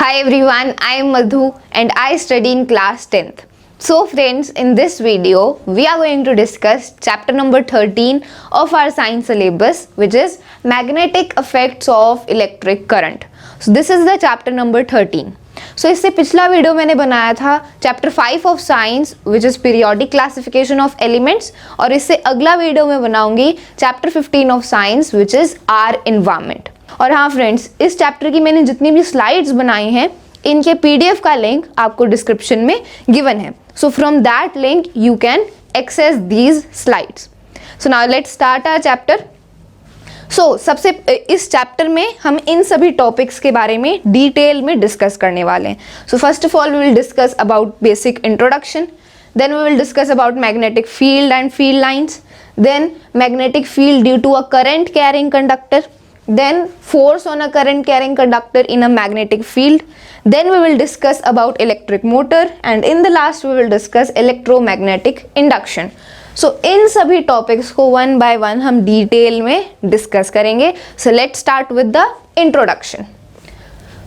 Hi everyone, I am Madhu and I study in class 10th. So friends, in this video, we are going to discuss chapter number 13 of our science syllabus, which is magnetic effects of electric current. So this is the chapter number 13. So इससे पिछला video मैंने बनाया था chapter 5 of science which is periodic classification of elements, और इससे अगला video मैं बनाऊंगी chapter 15 of science which is our environment. और हाँ फ्रेंड्स, इस चैप्टर की मैंने जितनी भी स्लाइड्स बनाई हैं इनके पीडीएफ का लिंक आपको डिस्क्रिप्शन में गिवन है। So from that link you can access these slides. So now let's start our chapter. सबसे इस चैप्टर में हम इन सभी टॉपिक्स के बारे में डिटेल में डिस्कस करने वाले हैं। So first of all we will discuss about basic introduction, then we will discuss about magnetic field and field lines, then magnetic field due to a current carrying conductor, then force on a current carrying conductor in a magnetic field, then we will discuss about electric motor, and in the last we will discuss electromagnetic induction. So इन सभी topics को one by one हम detail में discuss करेंगे। So let's start with the introduction.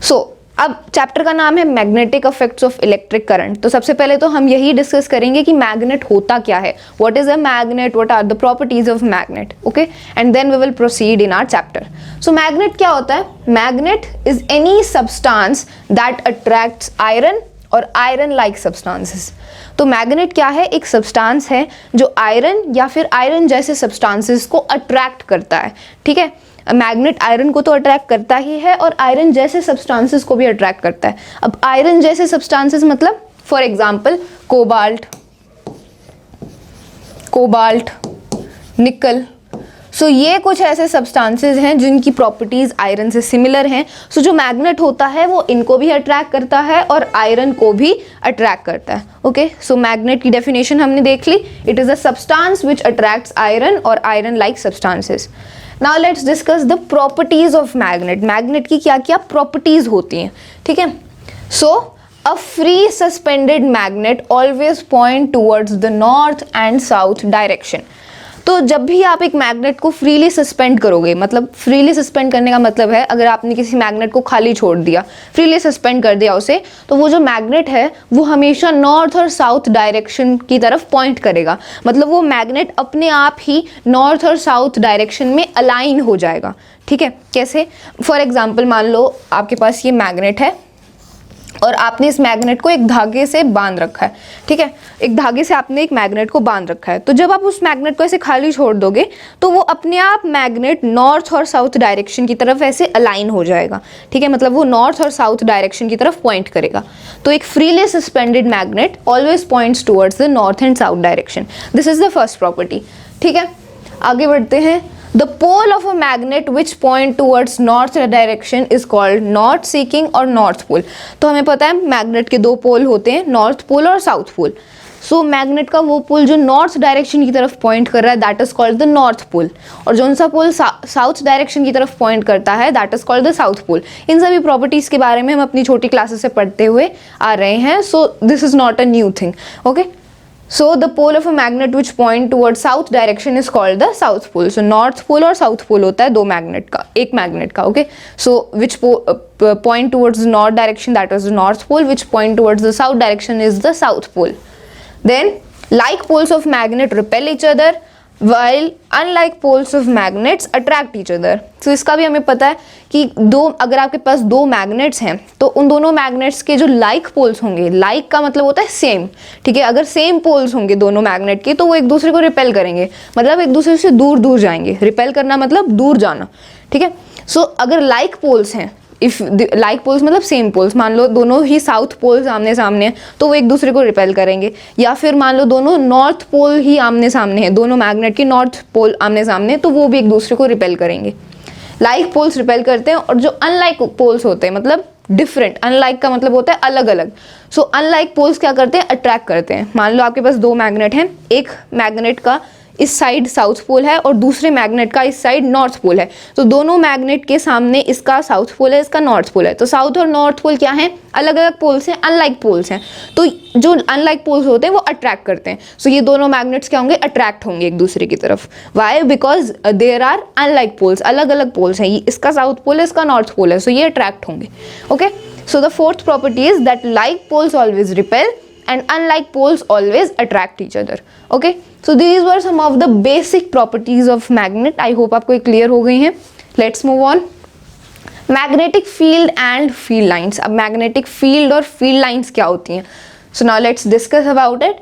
So अब chapter का नाम है magnetic effects of electric current. तो सबसे पहले तो हम यही डिस्कस करेंगे कि मैग्नेट होता क्या है, what is a magnet, what are the properties of magnet, okay, and then we will proceed in our chapter. So magnet क्या होता है? Magnet is any substance that attracts iron और आयरन लाइक सब्सटेंसेस। तो magnet क्या है? एक substance है जो आयरन या फिर आयरन जैसे सब्सटेंसेस को अट्रैक्ट करता है। ठीक है, मैग्नेट आयरन को तो अट्रैक्ट करता ही है और आयरन जैसे सब्सटेंसेस को भी अट्रैक्ट करता है। अब आयरन जैसे सब्सटेंसेस मतलब फॉर एग्जांपल कोबाल्ट, निकल। सो ये कुछ ऐसे सब्सटेंसेस हैं जिनकी प्रॉपर्टीज आयरन से सिमिलर हैं। सो जो मैग्नेट होता है वो इनको भी अट्रैक्ट करता है और आयरन को भी अट्रैक्ट करता है। ओके, सो मैग्नेट की डेफिनेशन हमने देख ली। It is a substance which attracts iron और iron like substances. Now let's discuss the properties of magnet. Magnet की क्या क्या प्रॉपर्टीज होती हैं? ठीक है, so a free suspended magnet always point towards the north and south direction. तो जब भी आप एक मैग्नेट को फ्रीली सस्पेंड करोगे, मतलब फ्रीली सस्पेंड करने का मतलब है अगर आपने किसी मैग्नेट को खाली छोड़ दिया, फ्रीली सस्पेंड कर दिया उसे, तो वो जो मैग्नेट है वो हमेशा नॉर्थ और साउथ डायरेक्शन की तरफ पॉइंट करेगा। मतलब वो मैग्नेट अपने आप ही नॉर्थ और साउथ डायरेक्शन में अलाइन हो जाएगा। ठीक है, कैसे? फॉर एग्जाम्पल मान लो आपके पास ये मैग्नेट है और आपने इस मैग्नेट को एक धागे से बांध रखा है। ठीक है, एक धागे से आपने एक मैग्नेट को बांध रखा है। तो जब आप उस मैग्नेट को ऐसे खाली छोड़ दोगे तो वो अपने आप मैग्नेट नॉर्थ और साउथ डायरेक्शन की तरफ ऐसे अलाइन हो जाएगा। ठीक है, मतलब वो नॉर्थ और साउथ डायरेक्शन की तरफ पॉइंट करेगा। तो एक freely suspended magnet always points towards the north and south direction. This is the first property. ठीक है, आगे बढ़ते हैं। The pole of a magnet which point towards north direction is called north seeking or north pole. तो हमें पता है magnet के दो पोल होते हैं, नॉर्थ पोल और साउथ पोल। सो मैग्नेट का वो पोल जो नॉर्थ डायरेक्शन की तरफ पॉइंट कर रहा है that is called the north pole, और जो सा पोल साउथ डायरेक्शन की तरफ पॉइंट करता है that is called the south pole. इन सभी प्रॉपर्टीज के बारे में हम अपनी छोटी क्लासेस से पढ़ते हुए आ रहे हैं। सो this is not a new thing. Okay, so the pole of a magnet which point towards south direction is called the south pole. so north pole और south pole होता है दो मैग्नेट का, एक मैग्नेट का। okay, so which point towards the north direction that is the north pole, which point towards the south direction is the south pole. Then like poles of magnet repel each other while unlike poles of magnets attract each other. so इसका भी हमें पता है कि अगर आपके पास दो magnets हैं तो उन दोनों मैग्नेट्स के जो लाइक पोल्स होंगे, लाइक का मतलब होता है सेम। ठीक है, अगर सेम पोल्स होंगे दोनों मैग्नेट के तो वो एक दूसरे को रिपेल करेंगे, मतलब एक दूसरे से दूर दूर जाएंगे। रिपेल करना मतलब दूर जाना। ठीक है, सो अगर लाइक पोल्स हैं, इफ लाइक पोल्स मतलब सेम पोल्स, मान लो दोनों ही साउथ पोल्स आमने सामने हैं तो वो एक दूसरे को रिपेल करेंगे। या फिर मान लो दोनों नॉर्थ पोल ही आमने सामने हैं, दोनों मैग्नेट के नॉर्थ पोल आमने सामने, तो वो भी एक दूसरे को रिपेल करेंगे। लाइक पोल्स रिपेल करते हैं, और जो अनलाइक पोल्स होते हैं मतलब डिफरेंट, अनलाइक का मतलब होता है अलग अलग। सो अनलाइक पोल्स क्या करते हैं? अट्रैक्ट करते हैं। मान लो आपके पास दो मैग्नेट हैं, एक मैग्नेट का इस साइड साउथ पोल है और दूसरे मैग्नेट का इस साइड नॉर्थ पोल है। तो दोनों मैग्नेट के सामने इसका साउथ पोल है, इसका नॉर्थ पोल है। तो साउथ और नॉर्थ पोल क्या है, अलग अलग पोल्स हैं, अनलाइक पोल्स हैं। तो जो अनलाइक पोल्स होते हैं वो अट्रैक्ट करते हैं। सो ये दोनों मैग्नेट्स क्या होंगे, अट्रैक्ट होंगे एक दूसरे की तरफ। Why, because there are unlike poles, अलग अलग पोल्स हैं, इसका साउथ पोल है, इसका नॉर्थ पोल है, सो ये अट्रैक्ट होंगे। Okay, so the fourth property is that like poles always repel and unlike poles always attract each other. Okay, so these were some of the basic properties of magnet. I hope आपको clear हो गई हैं. Let's move on. Magnetic field and field lines. अब magnetic field और field lines क्या होती हैं? So now let's discuss about it.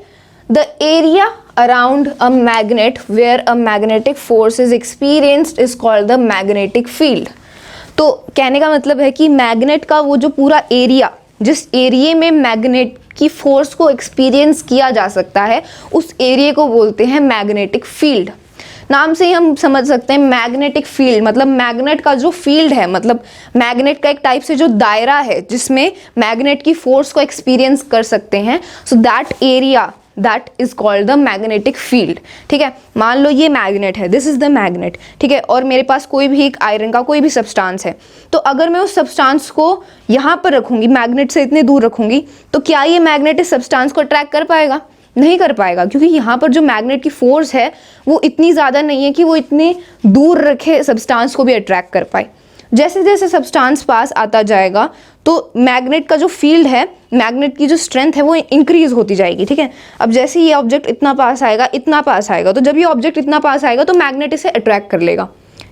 The area around a magnet where a magnetic force is experienced is called the magnetic field. तो कहने का मतलब है कि मैग्नेट का वो जो पूरा एरिया, जिस एरिया में मैग्नेट की फोर्स को एक्सपीरियंस किया जा सकता है, उस एरिया को बोलते हैं मैग्नेटिक फील्ड। नाम से ही हम समझ सकते हैं मैग्नेटिक फील्ड मतलब मैग्नेट का जो फील्ड है, मतलब मैग्नेट का एक टाइप से जो दायरा है जिसमें मैग्नेट की फोर्स को एक्सपीरियंस कर सकते हैं। So that area that is called the magnetic field. ठीक है, मान लो ये मैग्नेट है, दिस इज द मैग्नेट, ठीक है, और मेरे पास कोई भी एक आयरन का कोई भी सब्सटेंस है। तो अगर मैं उस सब्सटेंस को यहाँ पर रखूंगी, मैग्नेट से इतने दूर रखूंगी, तो क्या ये मैग्नेट इस सब्सटेंस को अट्रैक्ट कर पाएगा? नहीं कर पाएगा, क्योंकि यहाँ पर जो मैग्नेट की फोर्स है वो इतनी ज़्यादा नहीं है कि वो इतने दूर रखे सब्सटेंस को भी अट्रैक्ट कर पाए। जैसे जैसे सब्सटेंस पास आता जाएगा तो मैग्नेट का जो फील्ड है, मैग्नेट की जो स्ट्रेंथ है वो इंक्रीज होती जाएगी। ठीक है, अब जैसे ये ऑब्जेक्ट इतना पास आएगा, इतना पास आएगा, तो जब ये ऑब्जेक्ट इतना पास आएगा तो मैग्नेट इसे अट्रैक्ट कर लेगा।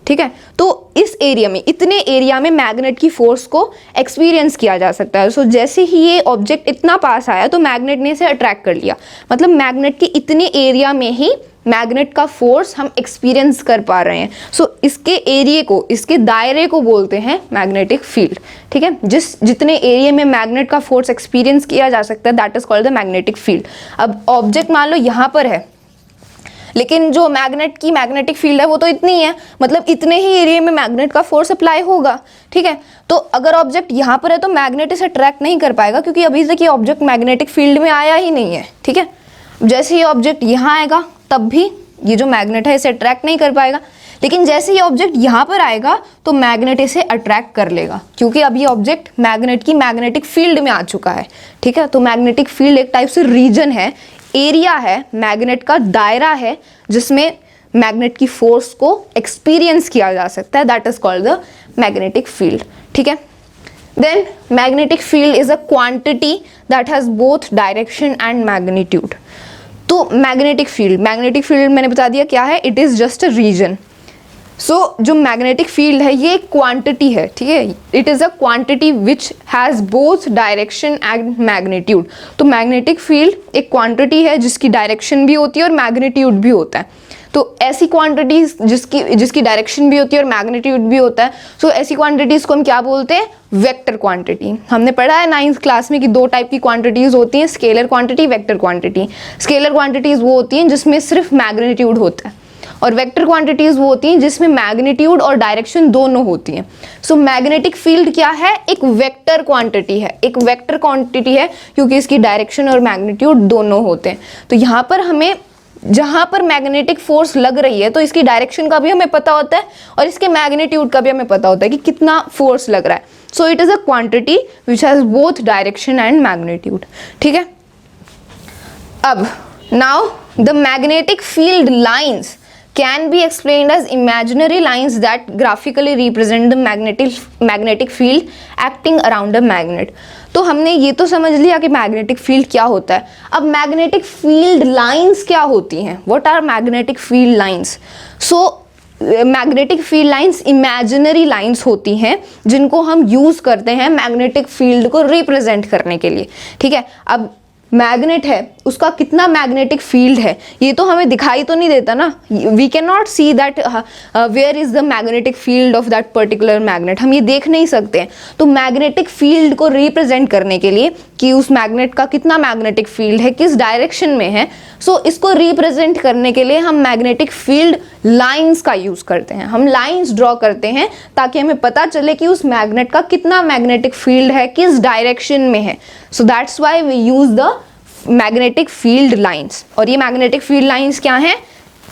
ठीक है, तो इस एरिया में, इतने एरिया में मैग्नेट की फोर्स को एक्सपीरियंस किया जा सकता है। सो जैसे ही ये ऑब्जेक्ट इतना पास आया तो मैग्नेट ने इसे अट्रैक्ट कर लिया, मतलब मैग्नेट के इतने एरिया में ही मैग्नेट का फोर्स हम एक्सपीरियंस कर पा रहे हैं। सो इसके एरिया को, इसके दायरे को बोलते हैं मैग्नेटिक फील्ड। ठीक है, जितने एरिया में मैग्नेट का फोर्स एक्सपीरियंस किया जा सकता है that is called the magnetic field. अब ऑब्जेक्ट मान लो यहाँ पर है, लेकिन जो मैग्नेट की मैग्नेटिक फील्ड है वो तो इतनी है, मतलब इतने ही एरिया में मैग्नेट का फोर्स अप्लाई होगा। ठीक है, तो अगर ऑब्जेक्ट यहाँ पर है तो मैग्नेट इसे अट्रैक्ट नहीं कर पाएगा, क्योंकि अभी तक ये ऑब्जेक्ट मैग्नेटिक फील्ड में आया ही नहीं है। ठीक है, जैसे ये ऑब्जेक्ट यहाँ आएगा तब भी ये जो मैग्नेट है इसे अट्रैक्ट नहीं कर पाएगा, लेकिन जैसे ये ऑब्जेक्ट यहाँ पर आएगा तो मैग्नेट इसे अट्रैक्ट कर लेगा, क्योंकि अब ये ऑब्जेक्ट मैग्नेट की मैग्नेटिक फील्ड में आ चुका है। ठीक है, तो मैग्नेटिक फील्ड एक टाइप से रीजन है, एरिया है, मैग्नेट का दायरा है जिसमें मैग्नेट की फोर्स को एक्सपीरियंस किया जा सकता है, that is called the magnetic field. ठीक है, then magnetic field is a quantity that has both direction and magnitude. तो मैग्नेटिक फील्ड मैंने बता दिया क्या है, it is just a region. So जो मैग्नेटिक फील्ड है ये क्वांटिटी है। ठीक है, it is a quantity which has both direction and magnitude. तो मैग्नेटिक फील्ड एक क्वांटिटी है जिसकी डायरेक्शन भी होती है और मैग्नीट्यूड भी होता है। तो ऐसी क्वांटिटीज जिसकी डायरेक्शन भी होती है और मैग्नीट्यूड भी होता है, सो ऐसी क्वांटिटीज़ को हम क्या बोलते हैं, वेक्टर क्वांटिटी। हमने पढ़ा है 9th क्लास में कि दो टाइप की क्वांटिटीज़ होती हैं, scalar quantity, vector quantity. Scalar quantities वो होती हैं जिसमें सिर्फ मैग्नीट्यूड होता है, और वेक्टर क्वांटिटीज़ वो होती हैं जिसमें मैग्नीट्यूड और डायरेक्शन दोनों होती हैं। सो मैग्नेटिक फील्ड क्या है, एक वेक्टर क्वांटिटी है, एक वेक्टर क्वांटिटी है क्योंकि इसकी डायरेक्शन और मैग्नीट्यूड दोनों होते हैं। तो यहाँ पर हमें जहाँ पर मैग्नेटिक फोर्स लग रही है तो इसकी डायरेक्शन का भी हमें पता होता है और इसके मैग्नीट्यूड का भी हमें पता होता है कि कितना फोर्स लग रहा है। So it is a quantity which has both direction and magnitude. ठीक है, अब now the magnetic field lines can be explained as imaginary lines that graphically represent the magnetic field acting around a magnet। तो हमने ये तो समझ लिया कि मैग्नेटिक फील्ड क्या होता है। अब मैग्नेटिक फील्ड लाइंस क्या होती हैं, what are magnetic field lines? So magnetic field lines imaginary lines होती हैं जिनको हम यूज़ करते हैं मैग्नेटिक फील्ड को रिप्रेजेंट करने के लिए। ठीक है, अब मैग्नेट है, उसका कितना मैग्नेटिक फील्ड है ये तो हमें दिखाई तो नहीं देता ना, we can not see that where is the magnetic field of that particular magnet, हम ये देख नहीं सकते हैं। तो मैग्नेटिक फील्ड को रिप्रेजेंट करने के लिए कि उस मैग्नेट का कितना मैग्नेटिक फील्ड है, किस डायरेक्शन में है, सो इसको रिप्रेजेंट करने के लिए हम मैग्नेटिक फील्ड लाइंस का यूज करते हैं। हम लाइंस ड्रॉ करते हैं ताकि हमें पता चले कि उस मैग्नेट का कितना मैग्नेटिक फील्ड है, किस डायरेक्शन में है। So that's why we use the magnetic field lines. और ये मैग्नेटिक फील्ड लाइंस क्या हैं,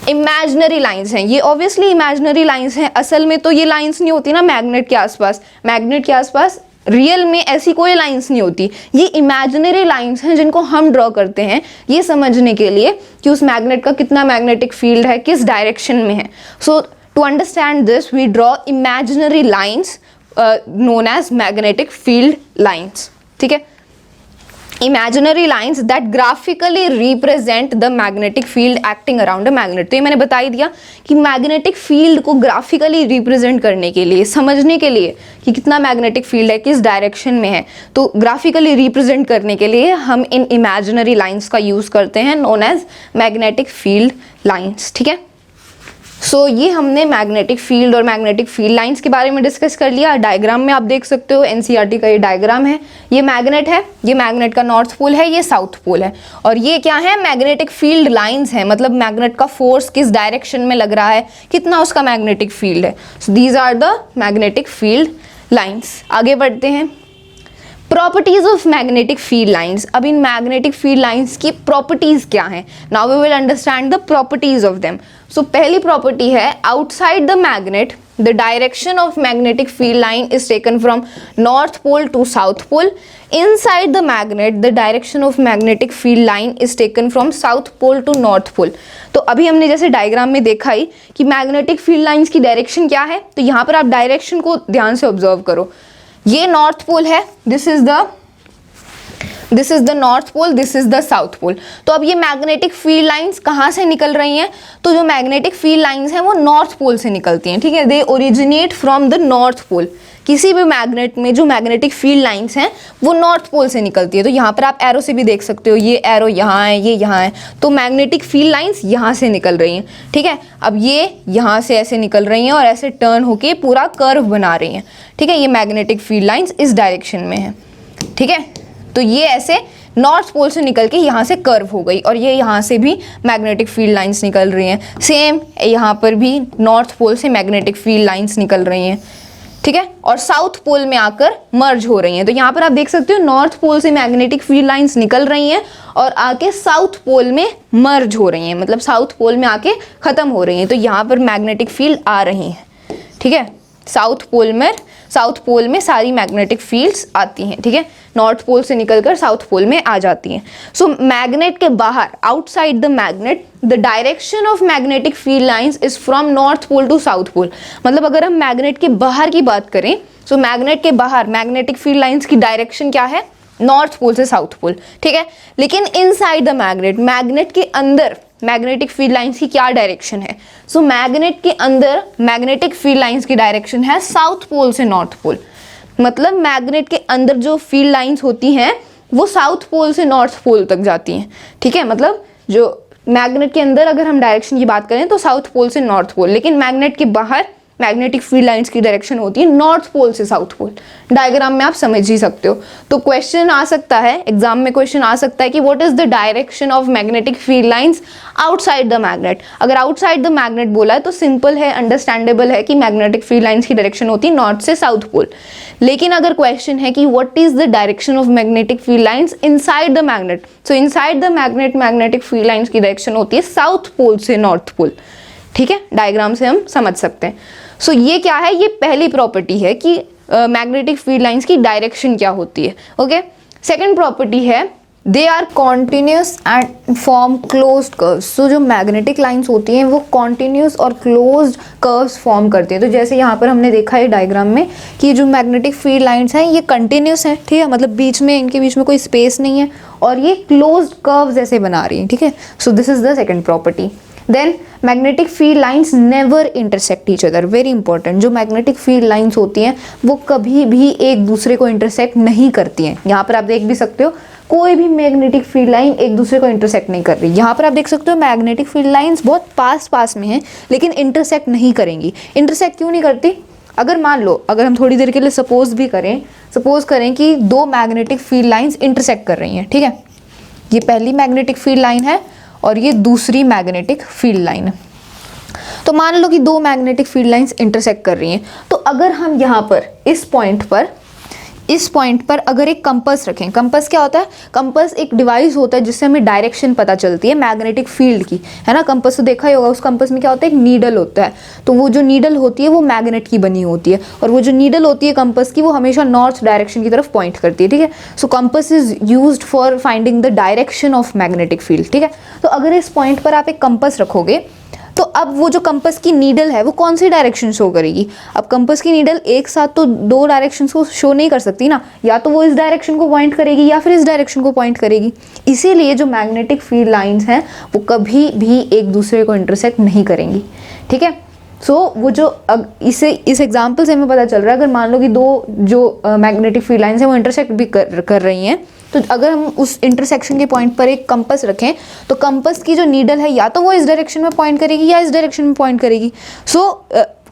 इमेजिनरी लाइंस हैं, ये ऑब्वियसली इमेजिनरी लाइंस हैं, असल में तो ये लाइंस नहीं होती ना मैग्नेट के आसपास, मैग्नेट के आसपास रियल में ऐसी कोई लाइंस नहीं होती, ये इमेजिनरी लाइंस हैं जिनको हम ड्रॉ करते हैं ये समझने के लिए कि उस मैग्नेट का कितना मैग्नेटिक फील्ड है, किस डायरेक्शन में है। So to understand this we draw imaginary lines known as magnetic field lines, ठीक है। Imaginary lines that graphically represent the magnetic field acting around a magnet. तो ये मैंने बता ही दिया कि मैग्नेटिक फील्ड को ग्राफिकली रिप्रेजेंट करने के लिए, समझने के लिए कि कितना मैग्नेटिक फील्ड है, किस डायरेक्शन में है, तो ग्राफिकली रिप्रेजेंट करने के लिए हम इन इमेजिनरी लाइंस का यूज करते हैं known as magnetic field lines, ठीक है। सो ये हमने मैग्नेटिक फील्ड और मैग्नेटिक फील्ड लाइंस के बारे में डिस्कस कर लिया। डायग्राम में आप देख सकते हो, एनसीईआरटी का ये डायग्राम है, ये मैग्नेट है, ये मैग्नेट का नॉर्थ पोल है, ये साउथ पोल है, और ये क्या है, मैग्नेटिक फील्ड लाइंस है, मतलब मैग्नेट का फोर्स किस डायरेक्शन में लग रहा है, कितना उसका मैग्नेटिक फील्ड है। So these are the magnetic field lines. आगे बढ़ते हैं, properties of magnetic field lines. अब इन मैग्नेटिक फील्ड लाइंस की प्रॉपर्टीज क्या हैं, now we will understand the properties of them. So पहली प्रॉपर्टी है, outside the magnet the direction of magnetic field line is taken from north pole to south pole, inside the magnet the direction of magnetic field line is taken from south pole to north pole. तो अभी हमने जैसे diagram में देखा ही कि magnetic field lines की direction क्या है, तो यहाँ पर आप डायरेक्शन को ध्यान से ऑब्जर्व करो, ये नॉर्थ पोल है, this is the north pole, this is the south pole. तो अब ये मैग्नेटिक फील्ड लाइंस कहाँ से निकल रही हैं, तो जो मैग्नेटिक फील्ड लाइंस हैं वो नॉर्थ पोल से निकलती हैं, ठीक है, they originate from the north pole. किसी भी मैग्नेट में जो मैग्नेटिक फील्ड लाइंस हैं वो नॉर्थ पोल से निकलती है। तो यहाँ पर आप एरो से भी देख सकते हो, ये एरो यहाँ है, ये यहाँ है, तो मैग्नेटिक फील्ड लाइंस यहाँ से निकल रही हैं, ठीक है। अब ये यहाँ से ऐसे निकल रही हैं और ऐसे टर्न होके पूरा कर्व बना रही हैं, ठीक है, ये मैग्नेटिक फील्ड लाइंस इस डायरेक्शन में है, ठीक है। तो ये ऐसे नॉर्थ पोल से निकल के यहाँ से कर्व हो गई, और ये यहाँ से भी मैग्नेटिक फील्ड लाइंस निकल रही हैं, सेम यहाँ पर भी नॉर्थ पोल से मैग्नेटिक फील्ड लाइंस निकल रही हैं, ठीक है, और साउथ पोल में आकर मर्ज हो रही हैं। तो यहाँ पर आप देख सकते हो नॉर्थ पोल से मैग्नेटिक फील्ड लाइंस निकल रही हैं और आके साउथ पोल में मर्ज हो रही हैं, मतलब साउथ पोल में आके खत्म हो रही हैं। तो यहाँ पर मैग्नेटिक फील्ड आ रही हैं, ठीक है, साउथ पोल में सारी मैग्नेटिक फील्ड्स आती हैं, ठीक है, नॉर्थ पोल से निकलकर साउथ पोल में आ जाती हैं। सो मैग्नेट के बाहर, outside the magnet the direction of magnetic field lines is from north pole to south pole. मतलब अगर हम मैग्नेट के बाहर की बात करें, सो मैग्नेट के बाहर मैग्नेटिक फील्ड लाइंस की डायरेक्शन क्या है, नॉर्थ पोल से साउथ पोल, ठीक है। लेकिन इनसाइड द मैग्नेट, मैग्नेट के अंदर मैग्नेटिक फील्ड लाइंस की क्या डायरेक्शन है, सो मैग्नेट के अंदर मैग्नेटिक फील्ड लाइंस की डायरेक्शन है साउथ पोल से नॉर्थ पोल। मतलब मैग्नेट के अंदर जो फील्ड लाइंस होती हैं वो साउथ पोल से नॉर्थ पोल तक जाती हैं, ठीक है। मतलब जो मैग्नेट के अंदर अगर हम डायरेक्शन की बात करें तो साउथ पोल से नॉर्थ पोल, लेकिन मैग्नेट के बाहर मैग्नेटिक फील्ड लाइंस की डायरेक्शन होती है नॉर्थ पोल से साउथ पोल। डायग्राम में आप समझ ही सकते हो। तो क्वेश्चन आ सकता है, एग्जाम में क्वेश्चन आ सकता है कि what is the direction of magnetic field lines outside the magnet. अगर आउटसाइड द मैग्नेट बोला है तो सिंपल है, अंडरस्टैंडेबल है कि मैग्नेटिक फील्ड लाइंस की डायरेक्शन होती है नॉर्थ से साउथ पोल। लेकिन अगर क्वेश्चन है कि what is the direction of magnetic field lines inside the magnet, so inside the magnet magnetic field lines की डायरेक्शन होती है साउथ पोल से नॉर्थ पोल, ठीक है। डायग्राम से हम समझ सकते हैं। सो ये क्या है, ये पहली प्रॉपर्टी है कि मैग्नेटिक फील्ड लाइंस की डायरेक्शन क्या होती है, ओके। सेकंड प्रॉपर्टी है they are continuous and form closed curves. So जो मैग्नेटिक लाइंस होती हैं वो कॉन्टिन्यूस और क्लोज्ड कर्व्स फॉर्म करती हैं। तो जैसे यहाँ पर हमने देखा है डायग्राम में कि जो मैग्नेटिक फील्ड लाइंस हैं ये कंटिन्यूस हैं, ठीक है, मतलब बीच में, इनके बीच में कोई स्पेस नहीं है, और ये क्लोज्ड कर्व्स ऐसे बना रही हैं, ठीक है। So this is the second property. Then magnetic field lines never intersect each other, very important. जो मैग्नेटिक फील्ड लाइंस होती हैं वो कभी भी एक दूसरे को इंटरसेक्ट नहीं करती हैं। यहाँ पर आप देख भी सकते हो कोई भी मैग्नेटिक फील्ड लाइन एक दूसरे को इंटरसेक्ट नहीं कर रही। यहाँ पर आप देख सकते हो मैग्नेटिक फील्ड लाइंस बहुत पास में हैं लेकिन इंटरसेक्ट नहीं करेंगी। इंटरसेक्ट क्यों नहीं करती, अगर मान लो, अगर हम थोड़ी देर के लिए सपोज करें कि दो मैग्नेटिक फील्ड लाइंस इंटरसेक्ट कर रही हैं, ठीक है, ये पहली मैग्नेटिक फील्ड लाइन है और ये दूसरी मैग्नेटिक फील्ड लाइन है। तो मान लो कि दो मैग्नेटिक फील्ड लाइंस इंटरसेक्ट कर रही हैं, तो अगर हम यहाँ पर इस पॉइंट पर इस पॉइंट पर अगर एक कंपास रखें, कंपास क्या होता है, कंपास एक डिवाइस होता है जिससे हमें डायरेक्शन पता चलती है मैग्नेटिक फील्ड की, है ना। कंपास तो देखा ही होगा, उस कंपास में क्या होता है, एक नीडल होता है, तो वो जो नीडल होती है वो मैग्नेट की बनी होती है, और वो जो नीडल होती है कंपास की वो हमेशा नॉर्थ डायरेक्शन की तरफ पॉइंट करती है, ठीक है। So compass is used for finding the direction of magnetic field, ठीक है। तो अगर इस पॉइंट पर आप एक कंपास रखोगे तो अब वो जो कंपास की नीडल है वो कौन सी डायरेक्शन शो करेगी। अब कंपास की नीडल एक साथ तो दो डायरेक्शन को शो नहीं कर सकती ना, या तो वो इस डायरेक्शन को पॉइंट करेगी या फिर इस डायरेक्शन को पॉइंट करेगी। इसीलिए जो मैग्नेटिक फील्ड लाइंस हैं वो कभी भी एक दूसरे को इंटरसेक्ट नहीं करेंगी, ठीक है। सो वो जो इस एग्जाम्पल से हमें पता चल रहा है, अगर मान लो कि दो जो मैग्नेटिक फील्ड लाइंस हैं वो इंटरसेक्ट भी कर रही हैं, तो अगर हम उस इंटरसेक्शन के पॉइंट पर एक कंपास रखें तो कंपास की जो नीडल है या तो वो इस डायरेक्शन में पॉइंट करेगी या इस डायरेक्शन में पॉइंट करेगी। So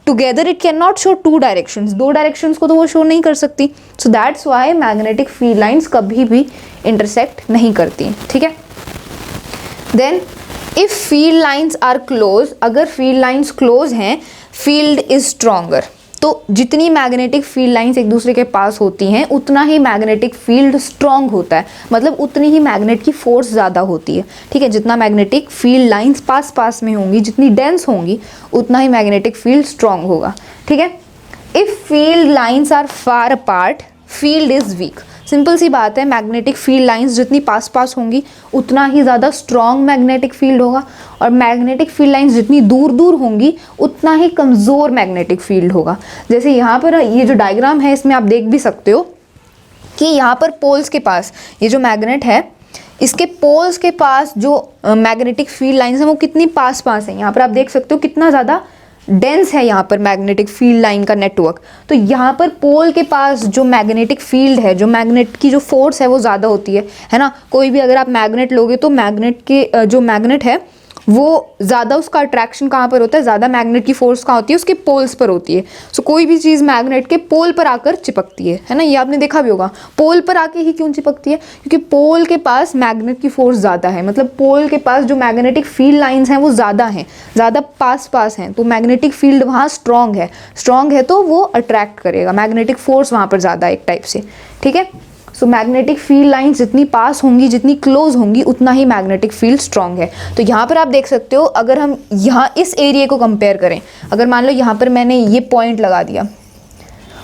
together it can not show two directions, दो डायरेक्शंस को तो वो शो नहीं कर सकती। So that's why magnetic field lines कभी भी इंटरसेक्ट नहीं करती, ठीक है। Then if field lines are close, अगर फील्ड लाइंस क्लोज हैं, फील्ड इज स्ट्रॉन्गर। तो जितनी मैग्नेटिक फील्ड लाइंस एक दूसरे के पास होती हैं उतना ही मैग्नेटिक फील्ड स्ट्रॉन्ग होता है, मतलब उतनी ही मैग्नेट की फोर्स ज़्यादा होती है, ठीक है। जितना मैग्नेटिक फील्ड लाइंस पास पास में होंगी, जितनी डेंस होंगी, उतना ही मैग्नेटिक फील्ड स्ट्रॉन्ग होगा, ठीक है। If field lines are far apart, field is weak. Simple सी बात है, मैग्नेटिक फील्ड लाइंस जितनी पास पास होंगी उतना ही ज़्यादा स्ट्रॉन्ग मैग्नेटिक फील्ड होगा, और मैग्नेटिक फील्ड लाइंस जितनी दूर दूर होंगी उतना ही कमज़ोर मैग्नेटिक फील्ड होगा। जैसे यहाँ पर ये जो डायग्राम है इसमें आप देख भी सकते हो कि यहाँ पर पोल्स के पास ये जो मैग्नेट है, इसके पोल्स के पास जो मैग्नेटिक फील्ड लाइंस हैं वो कितनी पास पास हैं। यहाँ पर आप देख सकते हो कितना ज़्यादा डेंस है यहाँ पर मैग्नेटिक फील्ड लाइन का नेटवर्क। तो यहाँ पर पोल के पास जो मैग्नेटिक फील्ड है, जो मैग्नेट की जो फोर्स है वो ज़्यादा होती है ना। कोई भी अगर आप मैग्नेट लोगे तो मैग्नेट के जो मैग्नेट है वो ज़्यादा उसका अट्रैक्शन कहाँ पर होता है, ज़्यादा मैग्नेट की फोर्स कहाँ होती है, उसके पोल्स पर होती है। सो कोई भी चीज़ मैग्नेट के पोल पर आकर चिपकती है ना। ये आपने देखा भी होगा, पोल पर आके ही क्यों चिपकती है, क्योंकि पोल के पास मैग्नेट की फोर्स ज़्यादा है, मतलब पोल के पास जो मैग्नेटिक फील्ड लाइंस हैं वो ज़्यादा हैं, ज़्यादा पास पास हैं, तो मैग्नेटिक फील्ड वहाँ स्ट्रॉन्ग है तो वो अट्रैक्ट करेगा, मैग्नेटिक फोर्स वहाँ पर ज़्यादा एक टाइप से, ठीक है। सो मैग्नेटिक फील्ड लाइंस जितनी पास होंगी, जितनी क्लोज होंगी, उतना ही मैग्नेटिक फील्ड स्ट्रॉन्ग है। तो यहाँ पर आप देख सकते हो, अगर हम यहाँ इस एरिया को कंपेयर करें, अगर मान लो यहाँ पर मैंने ये पॉइंट लगा दिया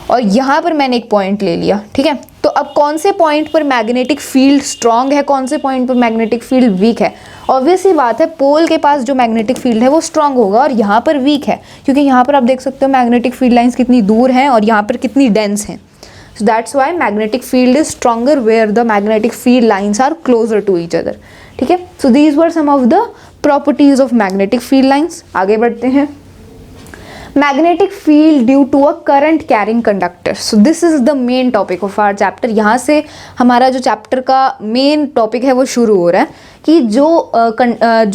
और यहाँ पर मैंने एक पॉइंट ले लिया, ठीक है। तो अब कौन से पॉइंट पर मैग्नेटिक फील्ड स्ट्रॉन्ग है, कौन से पॉइंट पर मैग्नेटिक फील्ड वीक है। ऑब्वियस सी बात है, पोल के पास जो मैग्नेटिक फील्ड है वो स्ट्रॉन्ग होगा और यहाँ पर वीक है, क्योंकि यहाँ पर आप देख सकते हो मैग्नेटिक फील्ड लाइंस कितनी दूर हैं और यहाँ पर कितनी डेंस हैं। So that's why magnetic field is stronger where the magnetic field lines are closer to each other, ठीक है। So these were some of the properties of magnetic field lines. आगे बढ़ते हैं। Magnetic field due to a current carrying conductor. So this is the main topic of our chapter. यहाँ से हमारा जो chapter का मेन टॉपिक है वो शुरू हो रहा है कि जो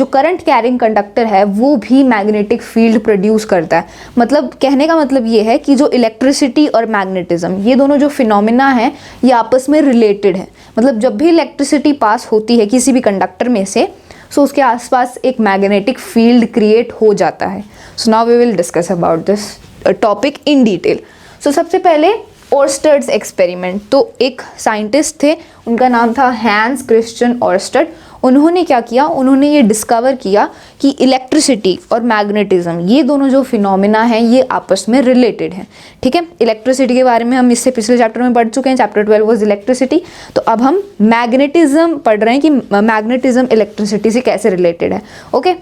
करंट कैरिंग कंडक्टर है वो भी मैग्नेटिक फील्ड प्रोड्यूस करता है। मतलब कहने का मतलब ये है कि जो इलेक्ट्रिसिटी और मैग्नेटिज्म, ये दोनों जो फिनोमिना हैं ये आपस में रिलेटेड है। मतलब जब भी इलेक्ट्रिसिटी पास होती है किसी भी कंडक्टर में से, सो उसके आसपास एक मैग्नेटिक फील्ड क्रिएट हो जाता है। So now we will discuss about this topic in detail. So सबसे पहले ओरस्टड्स एक्सपेरिमेंट। तो एक साइंटिस्ट थे, उनका नाम था हैंस क्रिश्चियन ओरस्टड। उन्होंने क्या किया, उन्होंने ये डिस्कवर किया कि इलेक्ट्रिसिटी और मैग्नेटिज्म, ये दोनों जो फिनोमिना हैं ये आपस में रिलेटेड हैं, ठीक है। इलेक्ट्रिसिटी के बारे में हम इससे पिछले चैप्टर में पढ़ चुके हैं, चैप्टर 12 वाज इलेक्ट्रिसिटी। तो अब हम मैग्नेटिज्म पढ़ रहे हैं कि मैग्नेटिज्म इलेक्ट्रिसिटी से कैसे रिलेटेड है, ओके।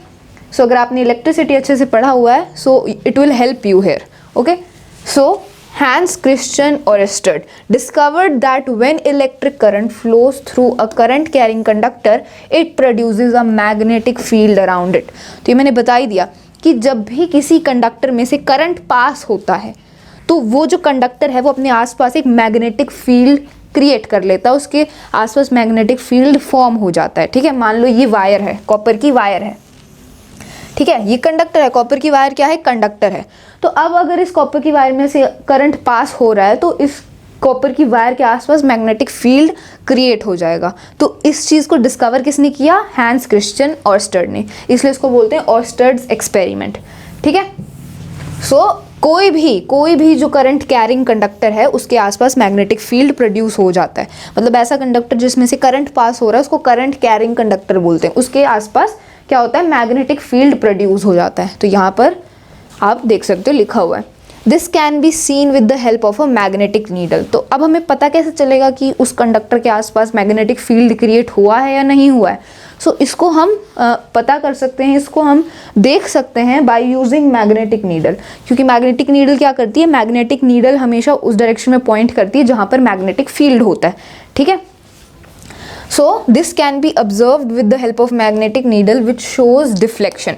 सो अगर आपने इलेक्ट्रिसिटी अच्छे से पढ़ा हुआ है, so it will help you here, okay. So Hans Christian Oersted discovered that when electric current flows through a current carrying conductor, it produces a magnetic field around it. तो ये मैंने बता ही दिया कि जब भी किसी कंडक्टर में से करंट पास होता है तो वो जो कंडक्टर है वो अपने आसपास एक मैग्नेटिक फील्ड क्रिएट कर लेता है, उसके आसपास मैग्नेटिक फील्ड फॉर्म हो जाता है, ठीक है। मान लो ये वायर है, कॉपर की वायर है, ठीक है। ये कंडक्टर है, कॉपर की वायर क्या है, कंडक्टर है। तो अब अगर इस कॉपर की वायर में से करंट पास हो रहा है तो इस कॉपर की वायर के आसपास मैग्नेटिक फील्ड क्रिएट हो जाएगा। तो इस चीज़ को डिस्कवर किसने किया, हैंस क्रिश्चियन ओरस्टेड ने, इसलिए इसको बोलते हैं ओरस्टेड्स एक्सपेरिमेंट, ठीक है। सो कोई भी जो करंट कैरिंग कंडक्टर है उसके आसपास मैग्नेटिक फील्ड प्रोड्यूस हो जाता है। मतलब ऐसा कंडक्टर जिसमें से करंट पास हो रहा है उसको करंट कैरिंग कंडक्टर बोलते हैं। उसके आसपास क्या होता है, मैग्नेटिक फील्ड प्रोड्यूस हो जाता है। तो यहाँ पर आप देख सकते हो लिखा हुआ है, this can be seen with the help of a magnetic needle. तो अब हमें पता कैसे चलेगा कि उस कंडक्टर के आसपास मैग्नेटिक फील्ड क्रिएट हुआ है या नहीं हुआ है। सो इसको हम पता कर सकते हैं, इसको हम देख सकते हैं बाय यूजिंग मैग्नेटिक नीडल। क्योंकि मैग्नेटिक नीडल क्या करती है, मैग्नेटिक नीडल हमेशा उस डायरेक्शन में पॉइंट करती है जहाँ पर मैग्नेटिक फील्ड होता है। ठीक है, so this can be observed with the help of magnetic needle which shows deflection.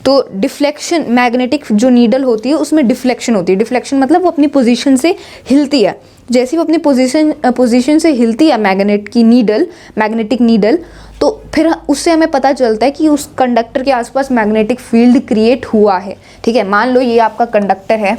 तो डिफ्लेक्शन, मैग्नेटिक जो नीडल होती है उसमें डिफ्लेक्शन होती है। डिफ्लेक्शन मतलब वो अपनी पोजीशन से हिलती है। जैसे वो अपनी पोजीशन से हिलती है मैग्नेटिक नीडल, तो फिर उससे हमें पता चलता है कि उस कंडक्टर के आसपास मैग्नेटिक फील्ड क्रिएट हुआ है। ठीक है, मान लो ये आपका कंडक्टर है,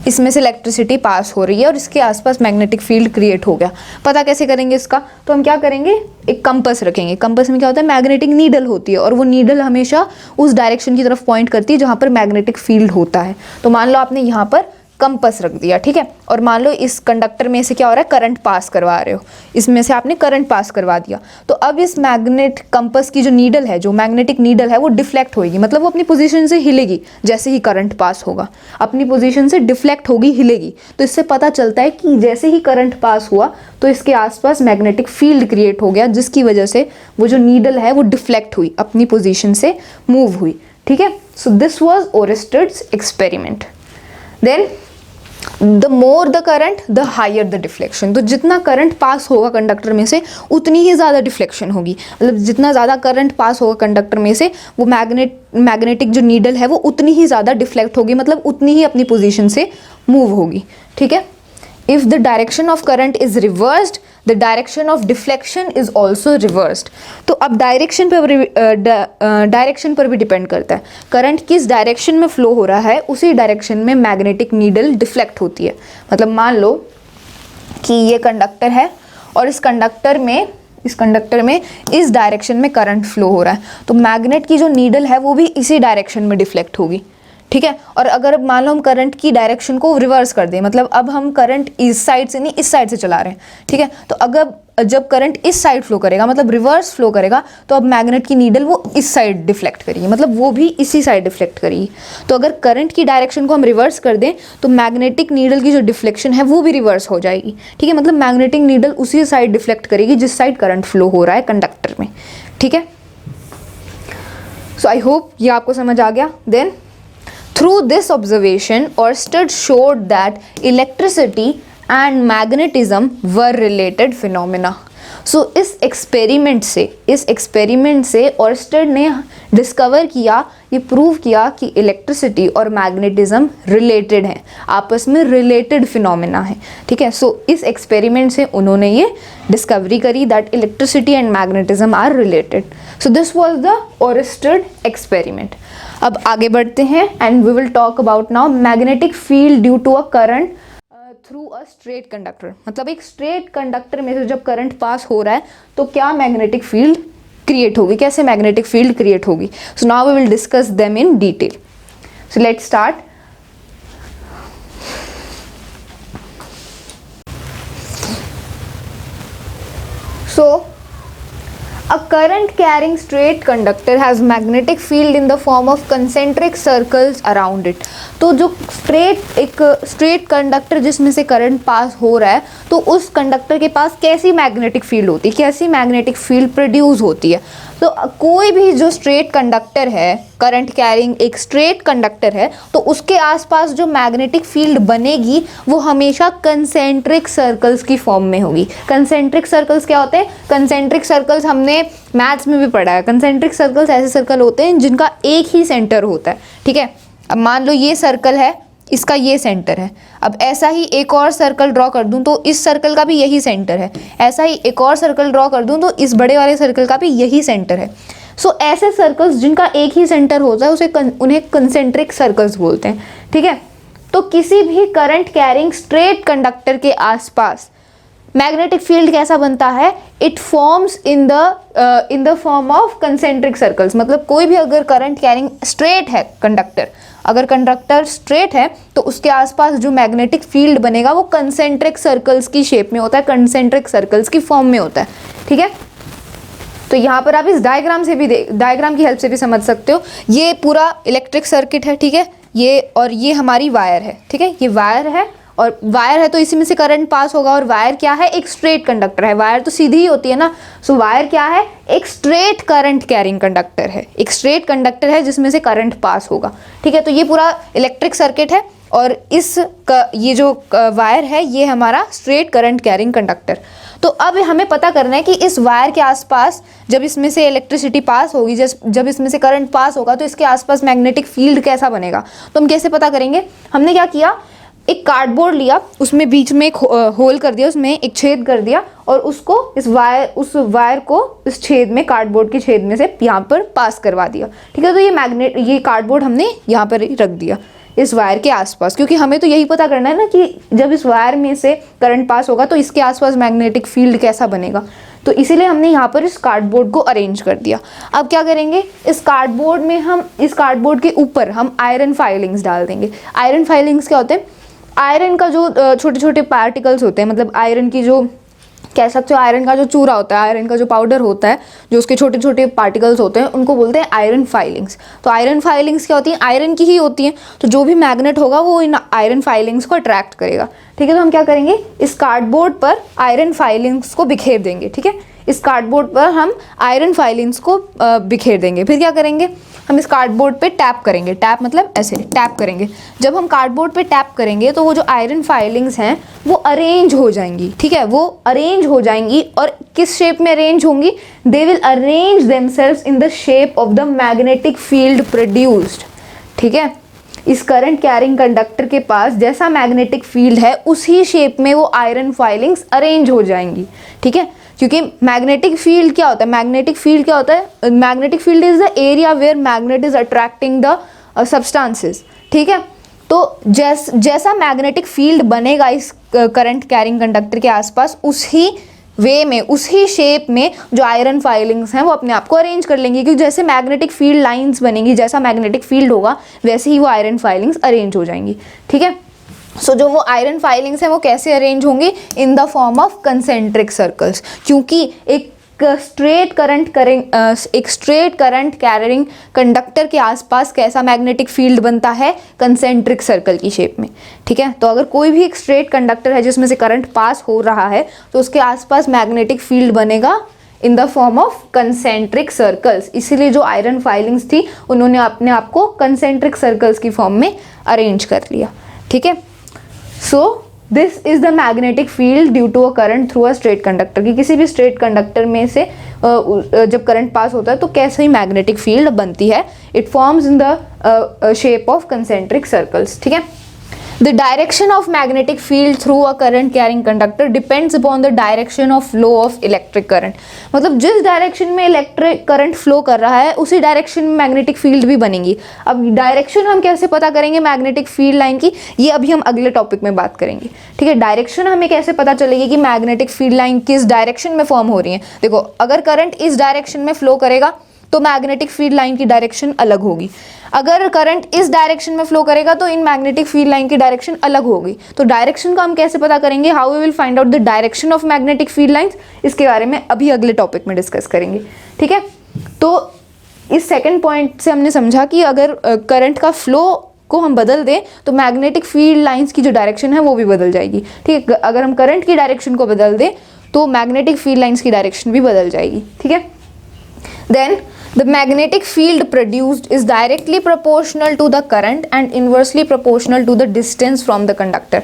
इसमें से इलेक्ट्रिसिटी पास हो रही है और इसके आसपास मैग्नेटिक फील्ड क्रिएट हो गया। पता कैसे करेंगे इसका, तो हम क्या करेंगे, एक कंपास रखेंगे। कंपास में क्या होता है, मैग्नेटिक नीडल होती है और वो नीडल हमेशा उस डायरेक्शन की तरफ पॉइंट करती है जहाँ पर मैग्नेटिक फील्ड होता है। तो मान लो आपने यहाँ पर कंपास रख दिया, ठीक है, और मान लो इस कंडक्टर में से क्या हो रहा है, करंट पास करवा रहे हो, इसमें से आपने करंट पास करवा दिया। तो अब इस मैग्नेट कंपास की जो नीडल है, जो मैग्नेटिक नीडल है, वो डिफ्लेक्ट होगी। मतलब वो अपनी पोजीशन से हिलेगी जैसे ही करंट पास होगा, अपनी पोजीशन से डिफ्लेक्ट होगी, हिलेगी। तो इससे पता चलता है कि जैसे ही करंट पास हुआ तो इसके आसपास मैग्नेटिक फील्ड क्रिएट हो गया, जिसकी वजह से वो जो नीडल है वो डिफ्लेक्ट हुई, अपनी पोजीशन से मूव हुई। ठीक है, so this was Oersted's experiment. Then the more the current the higher the deflection. तो जितना करंट पास होगा कंडक्टर में से उतनी ही ज़्यादा डिफ्लेक्शन होगी। मतलब जितना ज़्यादा करंट पास होगा कंडक्टर में से वो मैग्नेटिक जो नीडल है वो उतनी ही ज़्यादा डिफ्लेक्ट होगी, मतलब उतनी ही अपनी पोजीशन से मूव होगी। ठीक है, if the direction of current is reversed the direction of deflection is also reversed. तो अब डायरेक्शन पर भी डिपेंड करता है, करंट किस डायरेक्शन में फ्लो हो रहा है उसी डायरेक्शन में मैग्नेटिक नीडल डिफ्लेक्ट होती है। मतलब मान लो कि ये कंडक्टर है और इस कंडक्टर में इस डायरेक्शन में करंट फ्लो हो रहा है, तो मैग्नेट की जो नीडल है वो भी इसी डायरेक्शन में डिफ्लेक्ट होगी। ठीक है, और अगर मान लो हम करंट की डायरेक्शन को रिवर्स कर दें, मतलब अब हम करंट इस साइड से नहीं इस साइड से चला रहे हैं। ठीक है, तो अगर जब करंट इस साइड फ्लो करेगा, मतलब रिवर्स फ्लो करेगा, तो अब मैग्नेट की नीडल वो इस साइड डिफ्लेक्ट करेगी, मतलब वो भी इसी साइड डिफ्लेक्ट करेगी। तो अगर करंट की डायरेक्शन को हम रिवर्स कर दें तो मैग्नेटिक नीडल की जो डिफ्लेक्शन है वो भी रिवर्स हो जाएगी। ठीक है, मतलब मैग्नेटिक नीडल उसी साइड डिफ्लेक्ट करेगी जिस साइड करंट फ्लो हो रहा है कंडक्टर में। ठीक है, सो आई होप ये आपको समझ आ गया। Then through this observation Oersted showed that electricity and magnetism were related phenomena. So इस एक्सपेरिमेंट से ऑर्स्टेड ने डिस्कवर किया, ये प्रूव किया कि इलेक्ट्रिसिटी और मैग्नेटिज्म रिलेटेड हैं, आपस में रिलेटेड फिनोमेना है। ठीक है, सो इस एक्सपेरिमेंट से उन्होंने ये डिस्कवरी करी that electricity and magnetism are related. So this was the Oersted experiment. अब आगे बढ़ते हैं and we will talk about now magnetic field due to a current through a straight conductor. मतलब एक स्ट्रेट कंडक्टर में से जब करंट पास हो रहा है तो क्या मैग्नेटिक फील्ड क्रिएट होगी, कैसे मैग्नेटिक फील्ड क्रिएट होगी। So now we will discuss them in detail. So let's start. So a current carrying straight conductor has magnetic field in the form of concentric circles around it। तो जो straight conductor जिसमें से current pass हो रहा है तो उस conductor के पास कैसी मैग्नेटिक फील्ड होती है, कैसी मैग्नेटिक फील्ड प्रोड्यूस होती है। तो कोई भी जो स्ट्रेट कंडक्टर है, करंट कैरिंग एक स्ट्रेट कंडक्टर है, तो उसके आसपास जो मैग्नेटिक फील्ड बनेगी वो हमेशा कंसेंट्रिक सर्कल्स की फॉर्म में होगी। कंसेंट्रिक सर्कल्स क्या होते हैं, कंसेंट्रिक सर्कल्स हमने मैथ्स में भी पढ़ा है। कंसेंट्रिक सर्कल्स ऐसे सर्कल होते हैं जिनका एक ही सेंटर होता है। ठीक है, अब मान लो ये सर्कल है, इसका ये सेंटर है। अब ऐसा ही एक और सर्कल ड्रॉ कर दूं तो इस सर्कल का भी यही सेंटर है। ऐसा ही एक और सर्कल ड्रॉ कर दूं तो इस बड़े वाले सर्कल का भी यही सेंटर है। सो ऐसे सर्कल्स जिनका एक ही सेंटर होता है उन्हें कंसेंट्रिक सर्कल्स बोलते हैं। ठीक है, तो किसी भी करंट कैरिंग स्ट्रेट कंडक्टर के आसपास मैग्नेटिक फील्ड कैसा बनता है, it forms in the form of concentric circles. मतलब कोई भी अगर करंट कैरिंग स्ट्रेट है कंडक्टर, अगर कंडक्टर स्ट्रेट है तो उसके आसपास जो मैग्नेटिक फील्ड बनेगा वो कंसेंट्रिक सर्कल्स की शेप में होता है, कंसेंट्रिक सर्कल्स की फॉर्म में होता है, ठीक है। तो यहाँ पर आप इस डायग्राम से भी डायग्राम की हेल्प से भी समझ सकते हो। ये पूरा इलेक्ट्रिक सर्किट है, ठीक है, ये और ये हमारी वायर है, ठीक है, ये वायर है और वायर है तो इसी में से करंट पास होगा। और वायर क्या है, एक स्ट्रेट कंडक्टर है, वायर तो सीधी ही होती है ना। सो वायर क्या है, एक स्ट्रेट करंट कैरिंग कंडक्टर है, एक स्ट्रेट कंडक्टर है जिसमें से करंट पास होगा, ठीक है। तो ये पूरा इलेक्ट्रिक सर्किट है और ये जो वायर है ये हमारा स्ट्रेट करंट कैरिंग कंडक्टर। तो अब हमें पता करना है कि इस वायर के आसपास जब इसमें से इलेक्ट्रिसिटी पास होगी, जब इसमें से करंट पास होगा तो इसके आसपास मैग्नेटिक फील्ड कैसा बनेगा। तो हम कैसे पता करेंगे, हमने क्या किया, एक कार्डबोर्ड लिया, उसमें बीच में एक होल कर दिया, उसमें एक छेद कर दिया और उसको उस वायर को इस छेद में, कार्डबोर्ड के छेद में से यहाँ पर पास करवा दिया, ठीक है। तो ये कार्डबोर्ड हमने यहाँ पर रख दिया इस वायर के आसपास, क्योंकि हमें तो यही पता करना है ना कि जब इस वायर में से करंट पास होगा तो इसके आसपास मैग्नेटिक फील्ड कैसा बनेगा। तो इसीलिए हमने यहाँ पर इस कार्डबोर्ड को अरेंज कर दिया। अब क्या करेंगे, इस कार्डबोर्ड के ऊपर हम आयरन फाइलिंग्स डाल देंगे। आयरन फाइलिंग्स क्या होते हैं, आयरन का जो छोटे छोटे पार्टिकल्स होते हैं, मतलब आयरन की जो कह सकते हो आयरन का जो चूरा होता है, आयरन का जो पाउडर होता है, जो उसके छोटे छोटे पार्टिकल्स होते हैं, उनको बोलते हैं आयरन फाइलिंग्स। तो आयरन फाइलिंग्स क्या होती हैं, आयरन की ही होती हैं। तो जो भी मैग्नेट होगा वो इन आयरन फाइलिंग्स को अट्रैक्ट करेगा, ठीक है। तो हम क्या करेंगे, इस कार्डबोर्ड पर आयरन फाइलिंग्स को बिखेर देंगे, ठीक है। इस कार्डबोर्ड पर हम आयरन फाइलिंग्स को बिखेर देंगे। फिर क्या करेंगे, हम इस कार्डबोर्ड पे टैप करेंगे, टैप मतलब ऐसे टैप करेंगे। जब हम कार्डबोर्ड पे टैप करेंगे तो वो जो आयरन फाइलिंग्स हैं वो अरेंज हो जाएंगी, ठीक है, वो अरेंज हो जाएंगी। और किस शेप में अरेंज होंगी, they will arrange themselves in the shape of the magnetic field produced, ठीक है। इस करंट कैरिंग कंडक्टर के पास जैसा मैग्नेटिक फील्ड है उसी शेप में वो आयरन फाइलिंग्स अरेंज हो जाएंगी, ठीक है। क्योंकि मैग्नेटिक फील्ड क्या होता है, मैग्नेटिक फील्ड क्या होता है, magnetic field is the area where magnet is attracting the substances, ठीक है। तो जैसा मैग्नेटिक फील्ड बनेगा इस करंट कैरिंग कंडक्टर के आसपास, उसी वे में, उसी शेप में जो आयरन फाइलिंग्स हैं वो अपने आप को अरेंज कर लेंगी। क्योंकि जैसे मैग्नेटिक फील्ड लाइंस बनेंगी, जैसा मैग्नेटिक फील्ड होगा वैसे ही वो आयरन फाइलिंग्स अरेंज हो जाएंगी, ठीक है। सो जो वो आयरन फाइलिंग्स हैं वो कैसे अरेंज होंगी, इन the form of concentric circles. क्योंकि एक स्ट्रेट करंट कैरिंग कंडक्टर के आसपास कैसा मैग्नेटिक फील्ड बनता है, कंसेंट्रिक सर्कल की शेप में, ठीक है। तो अगर कोई भी एक स्ट्रेट कंडक्टर है जिसमें से करंट पास हो रहा है तो उसके आसपास मैग्नेटिक फील्ड बनेगा in the form of concentric circles. इसीलिए जो आयरन फाइलिंग्स थी उन्होंने अपने आप को कंसेंट्रिक सर्कल्स की फॉर्म में अरेंज कर लिया, ठीक है। So this is the magnetic field due to a current through a straight conductor. कि किसी भी स्ट्रेट कंडक्टर में से जब करंट पास होता है तो कैसे ही मैग्नेटिक फील्ड बनती है, it forms in the shape of concentric circles, ठीक है। The direction of magnetic field through a current carrying conductor depends upon the direction of flow of electric current। मतलब जिस डायरेक्शन में इलेक्ट्रिक करंट फ्लो कर रहा है उसी direction में मैग्नेटिक फील्ड भी बनेगी। अब डायरेक्शन हम कैसे पता करेंगे मैग्नेटिक फील्ड लाइन की, ये अभी हम अगले टॉपिक में बात करेंगे, ठीक है। डायरेक्शन हमें कैसे पता चलेगी कि मैग्नेटिक फील्ड लाइन किस डायरेक्शन में फॉर्म हो रही है। देखो, अगर करंट इस डायरेक्शन में फ्लो करेगा तो मैग्नेटिक फील्ड लाइन की डायरेक्शन अलग होगी। अगर करंट इस डायरेक्शन में फ्लो करेगा तो इन मैग्नेटिक फील्ड लाइन की डायरेक्शन अलग होगी। तो डायरेक्शन का हम कैसे पता करेंगे, how we will find out the direction of magnetic field lines, इसके बारे में अभी अगले टॉपिक में डिस्कस करेंगे, ठीक है। तो इस सेकंड पॉइंट से हमने समझा कि अगर करंट का फ्लो को हम बदल दें तो मैग्नेटिक फील्ड लाइंस की जो डायरेक्शन है वो भी बदल जाएगी, ठीक है। अगर हम करंट की डायरेक्शन को बदल दें तो मैग्नेटिक फील्ड लाइंस की डायरेक्शन भी बदल जाएगी, ठीक है। Then the magnetic field produced is directly proportional to the current and inversely proportional to the distance from the conductor।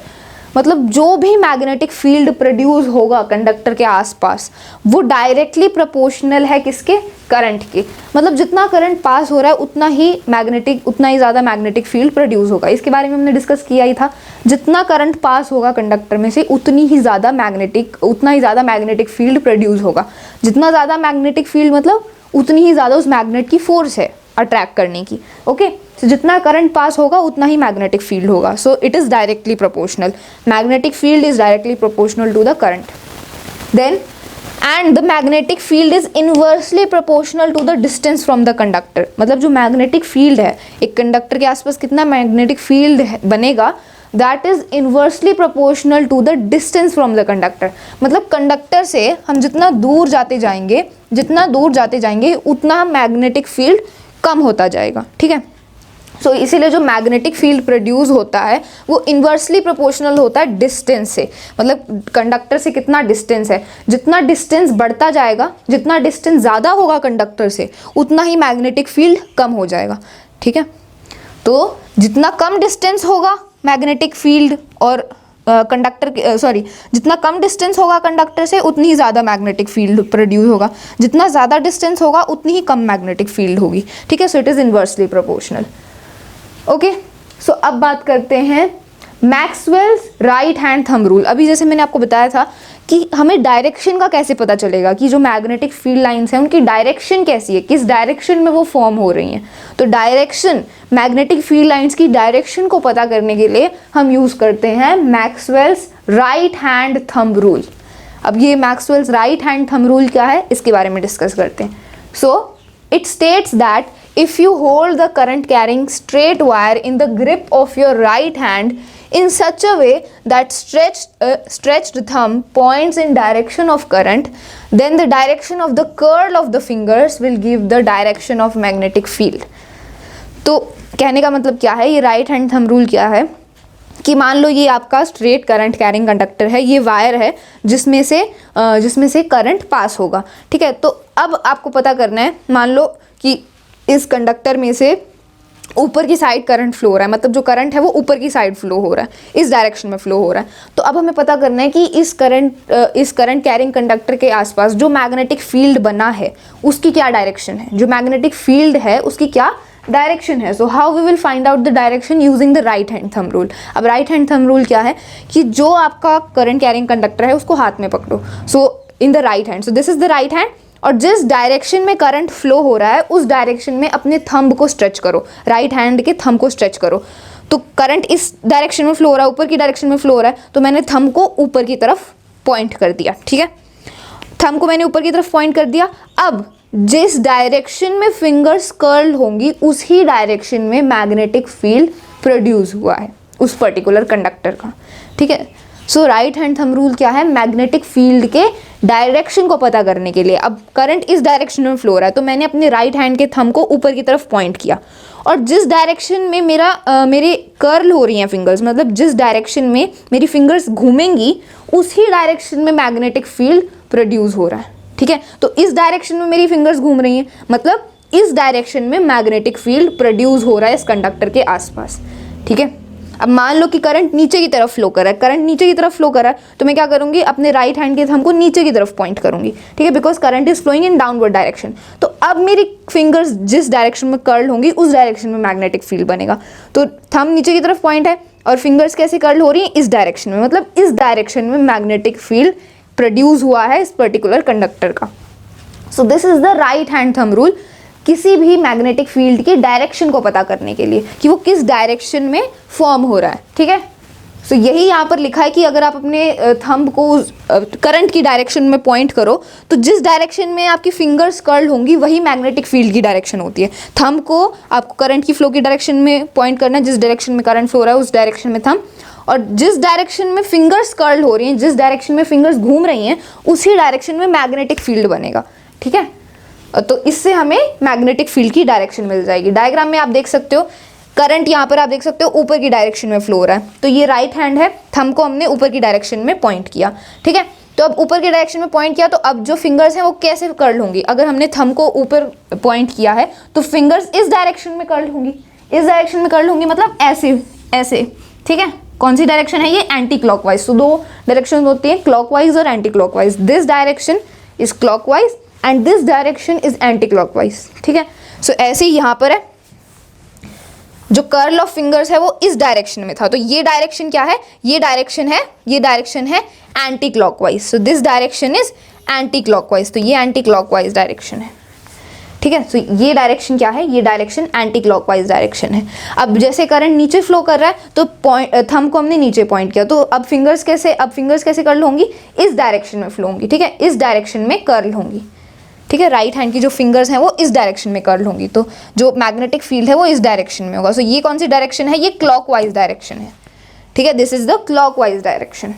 मतलब जो भी मैग्नेटिक फील्ड प्रोड्यूस होगा कंडक्टर के आसपास वो डायरेक्टली प्रोपोर्शनल है किसके, करंट के। मतलब जितना करंट पास हो रहा है उतना ही ज़्यादा मैग्नेटिक फील्ड प्रोड्यूस होगा। इसके बारे में हमने डिस्कस किया ही था, जितना करंट पास होगा कंडक्टर में से उतना ही ज़्यादा मैग्नेटिक फील्ड प्रोड्यूस होगा। जितना ज़्यादा मैग्नेटिक फील्ड मतलब उतनी ही ज़्यादा उस मैग्नेट की फोर्स है अट्रैक्ट करने की, ओके। तो जितना करंट पास होगा उतना ही मैग्नेटिक फील्ड होगा। So it is directly proportional, magnetic field is directly proportional to the current. Then and the magnetic field is inversely proportional to the distance from the conductor. मतलब जो magnetic field है, एक conductor के आसपास कितना magnetic field बनेगा, that is inversely proportional to the distance from the conductor. मतलब conductor से हम जितना दूर जाते जाएंगे उतना मैग्नेटिक फील्ड कम होता जाएगा, ठीक है। सो इसीलिए जो मैग्नेटिक फील्ड प्रोड्यूस होता है वो इन्वर्सली प्रोपोर्शनल होता है डिस्टेंस से। मतलब कंडक्टर से कितना डिस्टेंस है, जितना डिस्टेंस बढ़ता जाएगा, जितना डिस्टेंस ज़्यादा होगा कंडक्टर से, उतना ही मैग्नेटिक फील्ड कम हो जाएगा, ठीक है। तो जितना कम डिस्टेंस होगा मैग्नेटिक फील्ड और जितना कम डिस्टेंस होगा कंडक्टर से उतनी ही ज़्यादा मैग्नेटिक फील्ड प्रोड्यूस होगा, जितना ज़्यादा डिस्टेंस होगा उतनी ही कम मैग्नेटिक फील्ड होगी, ठीक है। So it is inversely proportional. Okay, so अब बात करते हैं Maxwell's right hand thumb rule. अभी जैसे मैंने आपको बताया था कि हमें डायरेक्शन का कैसे पता चलेगा कि जो मैग्नेटिक फील्ड लाइंस हैं उनकी डायरेक्शन कैसी है, किस डायरेक्शन में वो फॉर्म हो रही हैं। तो डायरेक्शन, मैग्नेटिक फील्ड लाइंस की डायरेक्शन को पता करने के लिए हम यूज़ करते हैं Maxwell's right hand thumb rule. अब ये Maxwell's right hand thumb rule क्या है, इसके बारे में डिस्कस करते हैं। So it states that if you hold the current carrying straight wire in the grip of your right hand in such a way that stretched thumb points in direction of current, then the direction of the curl of the fingers will give the direction of magnetic field. तो कहने का मतलब क्या है, ये right hand thumb rule क्या है कि मान लो ये आपका स्ट्रेट करंट कैरिंग कंडक्टर है, ये वायर है जिसमें से करंट पास होगा, ठीक है। तो अब आपको पता करना है, मान लो कि इस कंडक्टर में से ऊपर की साइड करंट फ्लो हो रहा है, मतलब जो करंट है वो ऊपर की साइड फ्लो हो रहा है, इस डायरेक्शन में फ्लो हो रहा है। तो अब हमें पता करना है कि इस करंट कैरिंग कंडक्टर के आसपास जो मैग्नेटिक फील्ड बना है उसकी क्या डायरेक्शन है, जो मैग्नेटिक फील्ड है उसकी क्या डायरेक्शन है। So how we will find out the direction using the right hand thumb rule. अब राइट हैंड थंब रूल क्या है कि जो आपका करंट कैरिंग कंडक्टर है उसको हाथ में पकड़ो, so in the right hand, so this is the right hand, और जिस डायरेक्शन में करंट फ्लो हो रहा है उस डायरेक्शन में अपने थंब को स्ट्रेच करो, राइट हैंड के थंब को स्ट्रेच करो। तो करंट इस डायरेक्शन में फ्लो हो रहा है, ऊपर की डायरेक्शन में फ्लो हो रहा है, तो मैंने थंब को ऊपर की तरफ पॉइंट कर दिया, ठीक है। थंब को मैंने ऊपर की तरफ पॉइंट कर दिया। अब जिस डायरेक्शन में फिंगर्स कर्ल होंगी उसी डायरेक्शन में मैग्नेटिक फील्ड प्रोड्यूस हुआ है उस पर्टिकुलर कंडक्टर का, ठीक है। सो राइट हैंड थंब रूल क्या है, मैग्नेटिक फील्ड के डायरेक्शन को पता करने के लिए। अब करंट इस डायरेक्शन में फ्लो हो रहा है तो मैंने अपने राइट हैंड के थंब को ऊपर की तरफ पॉइंट किया, और जिस डायरेक्शन में मेरे कर्ल हो रही हैं फिंगर्स, मतलब जिस डायरेक्शन में मेरी फिंगर्स घूमेंगी उसी डायरेक्शन में मैग्नेटिक फील्ड प्रोड्यूस हो रहा है, ठीक है। तो इस डायरेक्शन में मेरी फिंगर्स घूम रही हैं, मतलब इस डायरेक्शन में मैग्नेटिक फील्ड प्रोड्यूस हो रहा है इस कंडक्टर के आसपास, ठीक है। अब मान लो कि करंट नीचे की तरफ फ्लो कर रहा है, करंट नीचे की तरफ फ्लो कर रहा है, तो मैं क्या करूंगी, अपने राइट हैंड के थंब को नीचे की तरफ पॉइंट करूंगी, ठीक है, because current is flowing in downward direction. तो अब मेरी फिंगर्स जिस डायरेक्शन में कर्ल होंगी उस डायरेक्शन में मैग्नेटिक फील्ड बनेगा। तो थंब नीचे की तरफ पॉइंट है और फिंगर्स कैसे कर्ल हो रही हैं, इस डायरेक्शन में, मतलब इस डायरेक्शन में मैग्नेटिक फील्ड प्रोड्यूस हुआ है इस पर्टिकुलर कंडक्टर का। सो this is the right hand thumb rule, किसी भी मैग्नेटिक फील्ड की डायरेक्शन को पता करने के लिए कि वो किस डायरेक्शन में फॉर्म हो रहा है, ठीक है। सो यही यहाँ पर लिखा है कि अगर आप अपने थंब को करंट की डायरेक्शन में पॉइंट करो तो जिस डायरेक्शन में आपकी फिंगर्स कर्ल होंगी वही मैग्नेटिक फील्ड की डायरेक्शन होती है। थंब को आपको करंट की फ्लो की डायरेक्शन में पॉइंट करना है, जिस डायरेक्शन में करंट फ्लो हो रहा है उस डायरेक्शन में थंब, और जिस डायरेक्शन में फिंगर्स कर्ल हो रही हैं, जिस डायरेक्शन में फिंगर्स घूम रही हैं उसी डायरेक्शन में मैग्नेटिक फील्ड बनेगा, ठीक है। तो इससे हमें मैग्नेटिक फील्ड की डायरेक्शन मिल जाएगी। डायग्राम में आप देख सकते हो करंट यहाँ पर आप देख सकते हो ऊपर की डायरेक्शन में फ्लो हो रहा है, तो ये राइट हैंड है, थंब को हमने ऊपर की डायरेक्शन में पॉइंट किया, ठीक है। तो अब ऊपर की डायरेक्शन में पॉइंट किया तो अब जो फिंगर्स हैं वो कैसे कर्ल होंगी, अगर हमने थंब को ऊपर पॉइंट किया है तो फिंगर्स इस डायरेक्शन में कर्ल होंगी, इस डायरेक्शन में कर्ल होंगी, मतलब ऐसे ऐसे, ठीक है। कौन सी डायरेक्शन है ये, एंटी क्लॉकवाइज। तो दो डायरेक्शन होती है, क्लॉकवाइज और anti clockwise. This direction is clockwise and this direction is anti clockwise, ठीक है। सो ऐसे ही यहाँ पर है, जो कर्ल ऑफ फिंगर्स है वो इस डायरेक्शन में था, तो ये डायरेक्शन क्या है, ये डायरेक्शन है anti clockwise. So this direction is anti clockwise, तो ये एंटी क्लॉकवाइज डायरेक्शन है, ठीक है। सो ये डायरेक्शन क्या है, ये डायरेक्शन एंटी क्लॉकवाइज डायरेक्शन है। अब जैसे करंट नीचे फ्लो कर रहा है तो थंब को हमने नीचे पॉइंट किया, तो अब फिंगर्स कैसे कर्ल होंगी, इस डायरेक्शन में फ्लो होंगी, ठीक है, इस डायरेक्शन में कर्ल होंगी, ठीक है। राइट हैंड की जो फिंगर्स हैं वो इस डायरेक्शन में कर्ल होंगी, तो जो मैग्नेटिक फील्ड है वो इस डायरेक्शन में होगा। सो ये कौन सी डायरेक्शन है, ये क्लॉकवाइज डायरेक्शन है, ठीक है, this is the clockwise direction.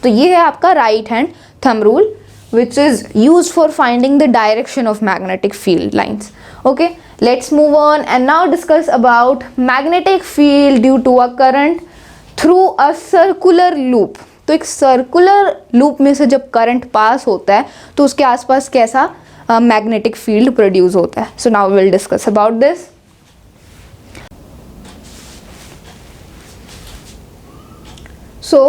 तो ये है आपका right hand thumb rule which is used for finding the direction of magnetic field lines. Okay, let's move on and now discuss about magnetic field due to a current through a circular loop. तो एक circular loop में से जब current pass होता है तो उसके आसपास कैसा मैग्नेटिक फील्ड प्रोड्यूस होता है। So now we will discuss about this. So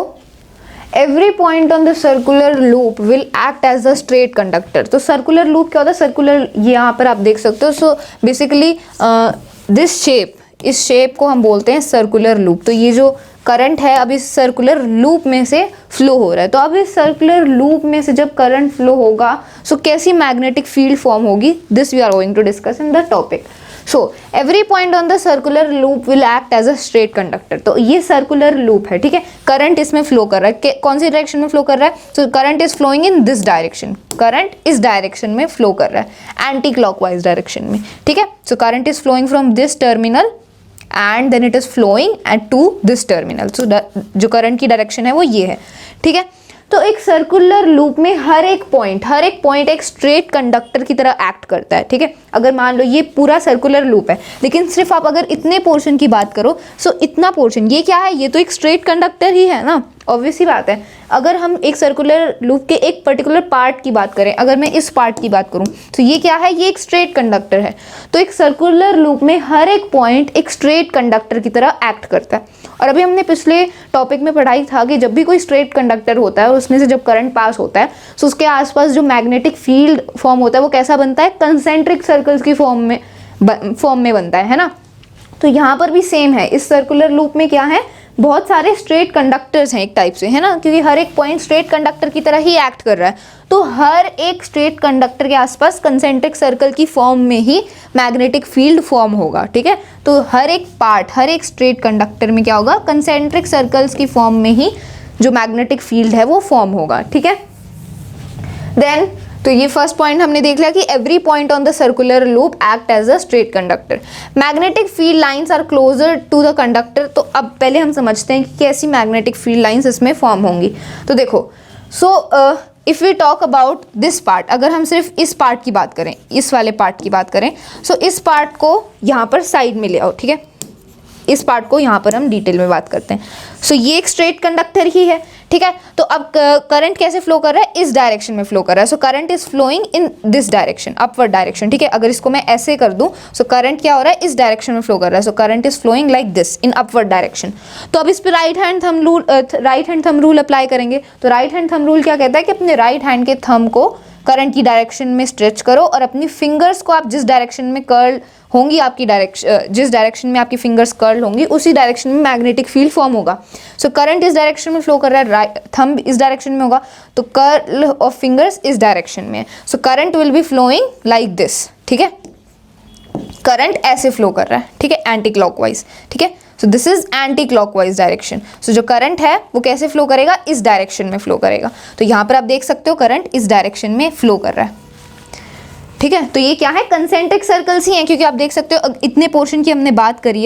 every point on the circular loop will act as a straight conductor। तो सर्कुलर लूप क्या होता है, सर्कुलर यहाँ पर आप देख सकते हो। सो बेसिकली दिस शेप, इस शेप को हम बोलते हैं सर्कुलर लूप। तो ये जो करंट है अब इस सर्कुलर लूप में से फ्लो हो रहा है, तो अब इस सर्कुलर लूप में से जब करंट फ्लो होगा सो कैसी मैग्नेटिक फील्ड फॉर्म होगी, this we are going to discuss in the topic. So every point on the circular loop will act as a straight conductor. तो ये सर्कुलर लूप है, ठीक है, करंट इसमें flow कर रहा है, कौन सी डायरेक्शन में फ्लो कर रहा है, so current is flowing in this direction, current इस डायरेक्शन में फ्लो कर रहा है, एंटी क्लॉकवाइज डायरेक्शन में, ठीक है। So current is flowing from this terminal and then it is flowing at to this terminal. So जो करंट की डायरेक्शन है वो ये है, ठीक है। तो एक सर्कुलर लूप में हर एक पॉइंट एक स्ट्रेट कंडक्टर की तरह एक्ट करता है, ठीक है। अगर मान लो ये पूरा सर्कुलर लूप है, लेकिन सिर्फ आप अगर इतने पोर्शन की बात करो, सो इतना पोर्शन ये क्या है, ये तो एक स्ट्रेट कंडक्टर ही है ना, ऑब्वियस सी बात है। अगर हम एक सर्कुलर लूप के एक पर्टिकुलर पार्ट की बात करें, अगर मैं इस पार्ट की बात करूं तो ये क्या है, ये एक स्ट्रेट कंडक्टर है। तो एक सर्कुलर लूप में हर एक पॉइंट एक स्ट्रेट कंडक्टर की तरह एक्ट करता है। और अभी हमने पिछले टॉपिक में पढ़ाई था कि जब भी कोई स्ट्रेट कंडक्टर होता है और उसमें से जब करंट पास होता है तो उसके आसपास जो मैग्नेटिक फील्ड फॉर्म होता है वो कैसा बनता है, कंसेंट्रिक सर्कल्स की फॉर्म में बनता है ना। तो यहाँ पर भी सेम है, इस सर्कुलर लूप में क्या है, बहुत सारे स्ट्रेट कंडक्टर्स हैं एक टाइप से, है ना, क्योंकि हर एक पॉइंट स्ट्रेट कंडक्टर की तरह ही एक्ट कर रहा है। तो हर एक स्ट्रेट कंडक्टर के आसपास कंसेंट्रिक सर्कल की फॉर्म में ही मैग्नेटिक फील्ड फॉर्म होगा, ठीक है। तो हर एक स्ट्रेट कंडक्टर में क्या होगा, कंसेंट्रिक सर्कल्स की फॉर्म में ही जो मैग्नेटिक फील्ड है वो फॉर्म होगा, ठीक है। देन तो ये फर्स्ट पॉइंट हमने देख लिया कि every point on the circular loop act as a straight conductor. Magnetic field lines are closer to the conductor. तो अब पहले हम समझते हैं कि कैसी मैग्नेटिक फील्ड लाइंस इसमें फॉर्म होंगी। तो देखो, so if we talk about this part, अगर हम सिर्फ इस पार्ट की बात करें, इस वाले पार्ट की बात करें, सो इस पार्ट को यहाँ पर साइड में ले आओ, ठीक है, इस पार्ट को यहाँ पर हम डिटेल में बात करते हैं। सो ये एक स्ट्रेट कंडक्टर ही है, ठीक है। तो अब करंट कैसे फ्लो कर रहा है, इस डायरेक्शन में फ्लो कर रहा है। So current is flowing in this direction, upward direction, ठीक है। अगर इसको मैं ऐसे कर दूं, सो करंट क्या हो रहा है, इस डायरेक्शन में फ्लो कर रहा है। So current is flowing like this in upward direction. तो अब इस पे right hand thumb rule apply करेंगे। तो राइट हैंड थंब रूल क्या कहता है कि अपने राइट हैंड के थंब को करंट की डायरेक्शन में स्ट्रेच करो और अपनी फिंगर्स को आप जिस डायरेक्शन में कर्ल होंगी, जिस डायरेक्शन में आपकी फिंगर्स कर्ल होंगी उसी डायरेक्शन में मैग्नेटिक फील्ड फॉर्म होगा। सो करंट इस डायरेक्शन में फ्लो कर रहा है, थंब इस डायरेक्शन में होगा, तो कर्ल ऑफ फिंगर्स इस डायरेक्शन में है। So current will be flowing like this, ठीक है। करंट ऐसे फ्लो कर रहा है, ठीक है, एंटी क्लॉकवाइज, ठीक है। So this is anti clockwise direction. So जो करंट है वो कैसे फ्लो करेगा, इस डायरेक्शन में फ्लो करेगा। तो यहाँ पर आप देख सकते हो करंट इस डायरेक्शन में फ्लो कर रहा है, ठीक है। तो ये क्या है, कंसेंट्रिक सर्कल्स ही हैं, क्योंकि आप देख सकते हो इतने पोर्शन की हमने बात करी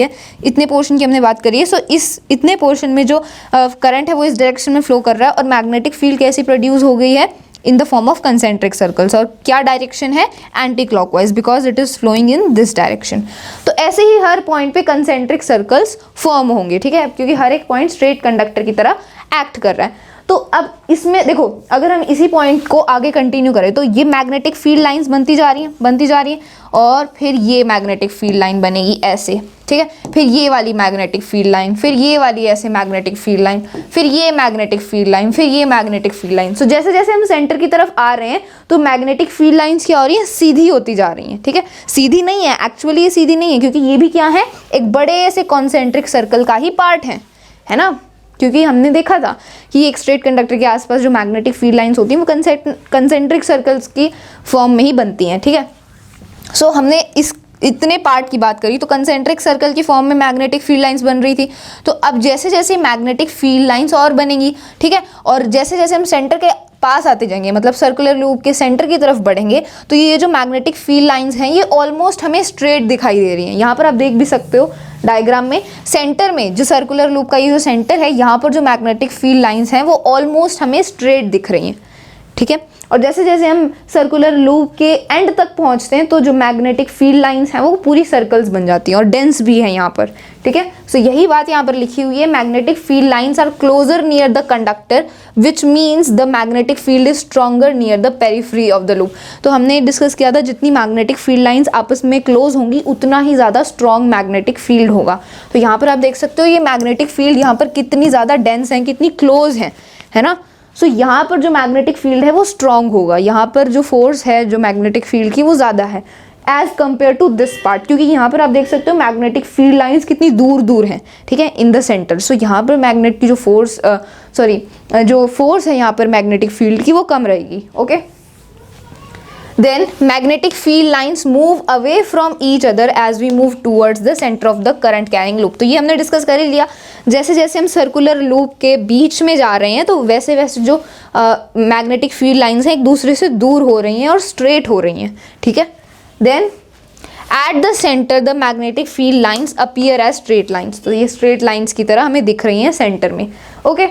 है, सो इस इतने पोर्शन में जो करंट है वो इस डायरेक्शन में फ्लो कर रहा है और मैग्नेटिक फील्ड कैसी प्रोड्यूस हो गई है, in the form of concentric circles. और क्या डायरेक्शन है, anti clockwise, because it is flowing in this direction. तो ऐसे ही हर पॉइंट पे कंसेंट्रिक सर्कल्स फॉर्म होंगे, ठीक है, क्योंकि हर एक पॉइंट स्ट्रेट कंडक्टर की तरह एक्ट कर रहा है। तो अब इसमें देखो, अगर हम इसी पॉइंट को आगे कंटिन्यू करें तो ये मैग्नेटिक फील्ड लाइंस बनती जा रही हैं और फिर ये मैग्नेटिक फील्ड लाइन बनेगी ऐसे, ठीक है। फिर ये वाली मैग्नेटिक फील्ड लाइन, फिर ये वाली ऐसे मैग्नेटिक फील्ड लाइन, फिर ये मैग्नेटिक फील्ड लाइन, फिर ये मैग्नेटिक फील्ड लाइन। सो जैसे जैसे हम सेंटर की तरफ आ रहे हैं तो मैग्नेटिक फील्ड लाइंस क्या हो रही हैं, सीधी होती जा रही हैं, ठीक है। सीधी नहीं है, एक्चुअली ये सीधी नहीं है, क्योंकि ये भी क्या है, एक बड़े से कॉन्सेंट्रिक सर्कल का ही पार्ट है ना। क्योंकि हमने देखा था कि एक स्ट्रेट कंडक्टर के आसपास जो मैग्नेटिक फील्ड लाइंस होती हैं वो कंसेंट्रिक सर्कल्स की फॉर्म में ही बनती हैं, ठीक है। सो हमने इस इतने पार्ट की बात करी, तो कंसेंट्रिक सर्कल की फॉर्म में मैग्नेटिक फील्ड लाइंस बन रही थी। तो अब जैसे जैसे मैग्नेटिक फील्ड लाइंस और बनेंगी, ठीक है, और जैसे जैसे हम सेंटर के पास आते जाएंगे, मतलब सर्कुलर लूप के सेंटर की तरफ बढ़ेंगे, तो ये जो मैग्नेटिक फील्ड लाइंस हैं ये ऑलमोस्ट हमें स्ट्रेट दिखाई दे रही हैं। यहाँ पर आप देख भी सकते हो डायग्राम में, सेंटर में जो सर्कुलर लूप का ये जो सेंटर है, यहाँ पर जो मैग्नेटिक फील्ड लाइंस हैं वो ऑलमोस्ट हमें स्ट्रेट दिख रही हैं, ठीक है। और जैसे जैसे हम सर्कुलर लूप के एंड तक पहुंचते हैं तो जो मैग्नेटिक फील्ड लाइंस हैं वो पूरी सर्कल्स बन जाती हैं और डेंस भी है यहाँ पर, ठीक है। सो यही बात यहाँ पर लिखी हुई है, magnetic field lines are closer near the conductor which means the magnetic field is stronger near the periphery of the loop. तो हमने डिस्कस किया था जितनी मैग्नेटिक फील्ड लाइंस आपस में क्लोज होंगी उतना ही ज़्यादा स्ट्रॉन्ग मैग्नेटिक फील्ड होगा। तो यहाँ पर आप देख सकते हो ये मैग्नेटिक फील्ड यहाँ पर कितनी ज़्यादा डेंस है, कितनी क्लोज है ना। सो यहाँ पर जो मैग्नेटिक फील्ड है वो स्ट्रॉन्ग होगा, यहाँ पर जो फोर्स है जो मैग्नेटिक फील्ड की वो ज़्यादा है as compare to this part, क्योंकि यहाँ पर आप देख सकते हो मैग्नेटिक फील्ड लाइंस कितनी दूर दूर हैं, ठीक है, इन द सेंटर। सो यहाँ पर मैग्नेट की जो फोर्स जो फोर्स है यहाँ पर मैग्नेटिक फील्ड की वो कम रहेगी, okay. Then magnetic field lines move away from each other as we move towards the center of the current carrying loop। तो ये हमने डिस्कस कर ही लिया, जैसे जैसे हम सर्कुलर लूप के बीच में जा रहे हैं तो वैसे वैसे जो मैग्नेटिक फील्ड लाइंस हैं एक दूसरे से दूर हो रही हैं और स्ट्रेट हो रही हैं, ठीक है। Then at the centre the magnetic field lines appear as straight lines. तो ये स्ट्रेट लाइंस की तरह हमें दिख रही हैं सेंटर में, ओके।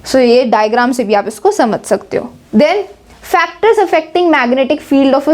सो ये डायग्राम से भी आप इसको समझ सकते हो। Then factors affecting magnetic field of a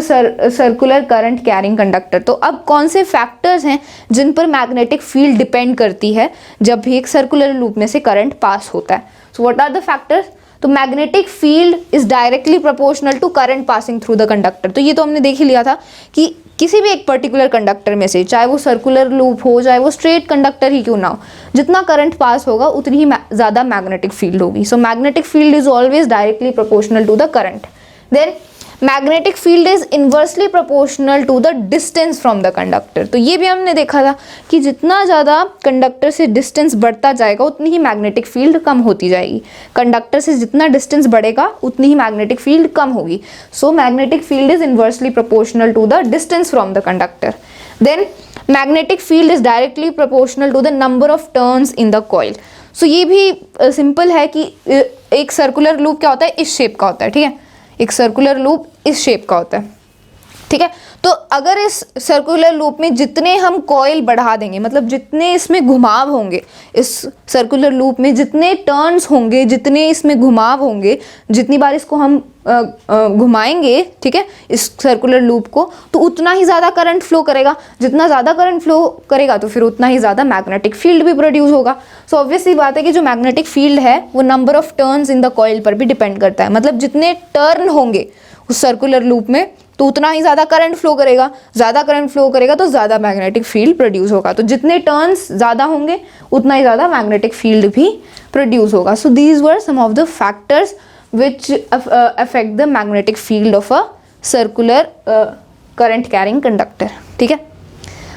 circular current carrying conductor. तो अब कौन से फैक्टर्स हैं जिन पर मैग्नेटिक फील्ड डिपेंड करती है जब भी एक सर्कुलर लूप में से करंट पास होता है। So what are the factors? तो magnetic field is directly proportional to current passing through the conductor. तो ये तो हमने देख ही लिया था कि किसी भी एक पर्टिकुलर कंडक्टर में से, चाहे वो सर्कुलर लूप हो चाहे वो स्ट्रेट कंडक्टर ही क्यों ना हो, जितना करंट पास होगा उतनी ही ज़्यादा मैग्नेटिक फील्ड होगी। So magnetic field is always directly proportional to the current. Then magnetic field is inversely proportional to the distance from the conductor। तो ये भी हमने देखा था कि जितना ज़्यादा कंडक्टर से डिस्टेंस बढ़ता जाएगा उतनी ही मैग्नेटिक फील्ड कम होती जाएगी। कंडक्टर से जितना डिस्टेंस बढ़ेगा उतनी ही मैग्नेटिक फील्ड कम होगी। So magnetic field is inversely proportional to the distance from the conductor. Then magnetic field is directly proportional to the number of turns in the coil. So ये भी simple है कि एक circular loop क्या होता है, इस शेप का होता है, ठीक है। एक सर्कुलर लूप इस शेप का होता है, ठीक है। तो अगर इस सर्कुलर लूप में जितने हम कॉइल बढ़ा देंगे, मतलब जितने इसमें घुमाव होंगे, इस सर्कुलर लूप में जितने टर्न्स होंगे, जितने इसमें घुमाव होंगे, जितनी बार इसको हम घुमाएंगे, ठीक है, इस सर्कुलर लूप को, तो उतना ही ज़्यादा करंट फ्लो करेगा। जितना ज़्यादा करंट फ्लो करेगा तो फिर उतना ही ज़्यादा मैग्नेटिक फील्ड भी प्रोड्यूस होगा। सो ऑब्वियसली बात है कि जो मैग्नेटिक फील्ड है वो number of turns in the coil पर भी डिपेंड करता है। मतलब जितने टर्न होंगे उस सर्कुलर लूप में तो उतना ही ज़्यादा करंट फ्लो करेगा, ज़्यादा करंट फ्लो करेगा तो ज़्यादा मैग्नेटिक फील्ड प्रोड्यूस होगा। तो जितने टर्न्स ज़्यादा होंगे उतना ही ज़्यादा मैग्नेटिक फील्ड भी प्रोड्यूस होगा। So these were some of the factors which affect the magnetic field of a circular current carrying conductor, ठीक है।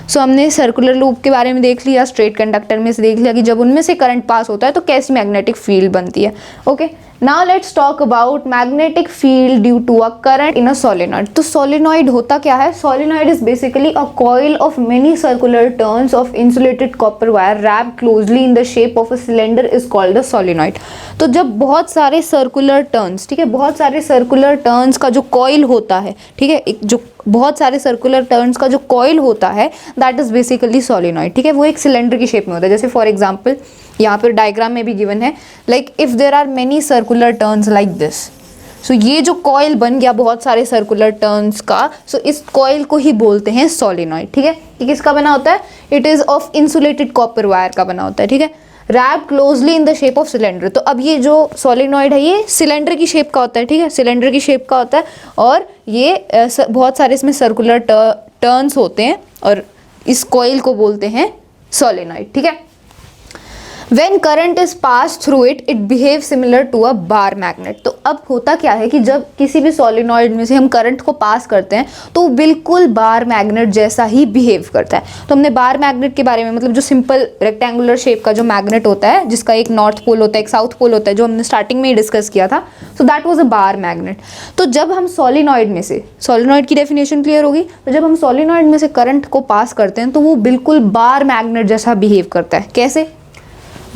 सो हमने सर्कुलर लूप के बारे में देख लिया, स्ट्रेट कंडक्टर में से देख लिया कि जब उनमें से करंट पास होता है तो कैसी मैग्नेटिक फील्ड बनती है, okay. Now let's talk about magnetic field due to a current in a solenoid. तो सोलेनॉइड होता क्या है? Solenoid is basically a coil of many circular turns of insulated copper wire wrapped closely in the shape of a cylinder is called a solenoid. तो जब बहुत सारे circular turns, ठीक है, बहुत सारे सर्कुलर टर्न्स का जो कॉइल होता है, ठीक है, एक जो बहुत सारे सर्कुलर टर्न्स का जो कॉइल होता है दैट इज बेसिकली सोलेनॉइड, ठीक है। वो एक सिलेंडर की शेप में होता है। जैसे फॉर एग्जांपल यहाँ पर डायग्राम में भी गिवन है, like if there are many circular turns like this. So ये जो कॉइल बन गया बहुत सारे सर्कुलर टर्न्स का, सो इस कॉइल को ही बोलते हैं सोलेनॉइड, ठीक है। ये किसका बना होता है? It is of insulated copper wire का बना होता है, ठीक है, wrapped closely in the shape of cylinder. तो अब ये जो सोलेनॉइड है ये सिलेंडर की शेप का होता है, ठीक है, सिलेंडर की शेप का होता है और ये बहुत सारे इसमें सर्कुलर टर्न्स होते हैं और इस कॉइल को बोलते हैं सोलेनॉइड, ठीक है। When current is passed through it, it behaves similar to a bar magnet. तो अब होता क्या है कि जब किसी भी सोलिनॉइड में से हम करंट को पास करते हैं तो वो बिल्कुल बार मैग्नेट जैसा ही बिहेव करता है। तो हमने बार मैग्नेट के बारे में, मतलब जो सिंपल रेक्टेंगुलर शेप का जो मैग्नेट होता है जिसका एक नॉर्थ पोल होता है एक साउथ पोल होता है, जो हमने स्टार्टिंग में ही डिस्कस किया था, so that was a bar magnet. तो जब हम सोलिनॉइड में से, सोलिनॉइड की डेफिनेशन क्लियर होगी, तो जब हम सोलिनॉइड में से करंट को पास करते हैं तो वो बिल्कुल बार मैग्नेट जैसा बिहेव करता है। कैसे?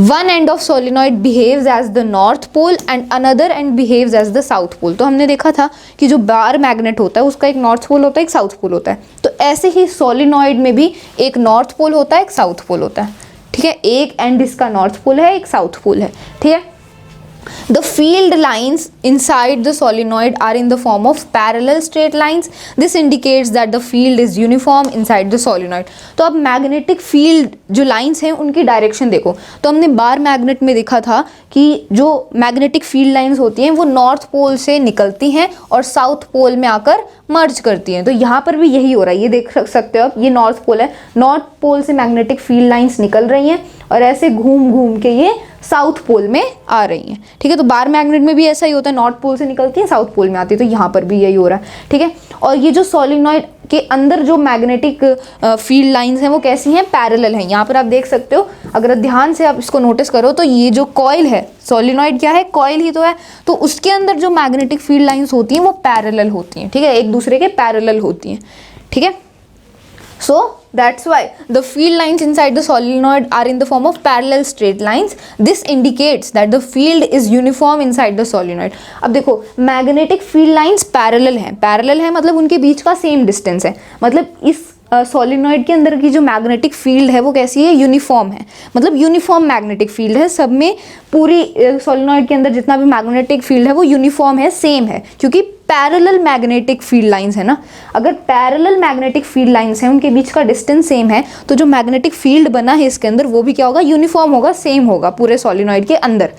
One end of solenoid behaves as the north pole and another end behaves as the south pole। तो हमने देखा था कि जो बार मैग्नेट होता है उसका एक नॉर्थ पोल होता है एक साउथ पोल होता है। तो ऐसे ही सोलिनॉइड में भी एक नॉर्थ पोल होता है एक साउथ पोल होता है, ठीक है। एक एंड इसका नॉर्थ पोल है एक साउथ पोल है, ठीक है। The field lines inside the solenoid are in the form of parallel straight lines. This indicates that the field is uniform inside the solenoid। तो अब मैग्नेटिक फील्ड जो lines हैं उनकी डायरेक्शन देखो। तो हमने बार मैग्नेट में देखा था कि जो मैग्नेटिक फील्ड लाइंस होती हैं वो नॉर्थ पोल से निकलती हैं और साउथ पोल में आकर मर्ज करती हैं। तो यहाँ पर भी यही हो रहा है, ये देख सकते हो आप, ये नॉर्थ पोल है, नॉर्थ पोल से मैग्नेटिक फील्ड लाइंस निकल रही हैं और ऐसे घूम घूम के ये साउथ पोल में आ रही हैं, ठीक है। तो बार मैग्नेट में भी ऐसा ही होता है, नॉर्थ पोल से निकलती है साउथ पोल में आती है। तो यहाँ पर भी यही हो रहा है, ठीक है। और ये जो सोलिनॉइड के अंदर जो मैग्नेटिक फील्ड लाइंस हैं वो कैसी हैं? पैरेलल हैं। यहाँ पर आप देख सकते हो, अगर ध्यान से आप इसको नोटिस करो तो ये जो कॉइल है, सोलिनॉइड क्या है? कॉइल ही तो है। तो उसके अंदर जो मैग्नेटिक फील्ड लाइंस होती हैं वो पैरेलल होती हैं, ठीक है, एक दूसरे के पैरेलल होती हैं, ठीक है। So that's why the field lines inside the solenoid are in the form of parallel straight lines. This indicates that the field is uniform inside the solenoid। अब देखो मैग्नेटिक फील्ड लाइंस पैरेलल हैं, parallel है मतलब उनके बीच का same distance है, मतलब इस सोलिनॉइड के अंदर की जो मैग्नेटिक फील्ड है वो कैसी है? यूनिफॉर्म है, मतलब यूनिफॉर्म मैग्नेटिक फील्ड है। सब में पूरी सोलिनॉइड के अंदर जितना भी मैग्नेटिक फील्ड है वो यूनिफॉर्म है, सेम है, क्योंकि पैरेलल मैग्नेटिक फील्ड लाइंस है ना। अगर पैरेलल मैग्नेटिक फील्ड लाइंस हैं, उनके बीच का डिस्टेंस सेम है, तो जो मैग्नेटिक फील्ड बना है इसके अंदर वो भी क्या होगा? यूनिफॉर्म होगा, सेम होगा पूरे सोलिनॉइड के अंदर।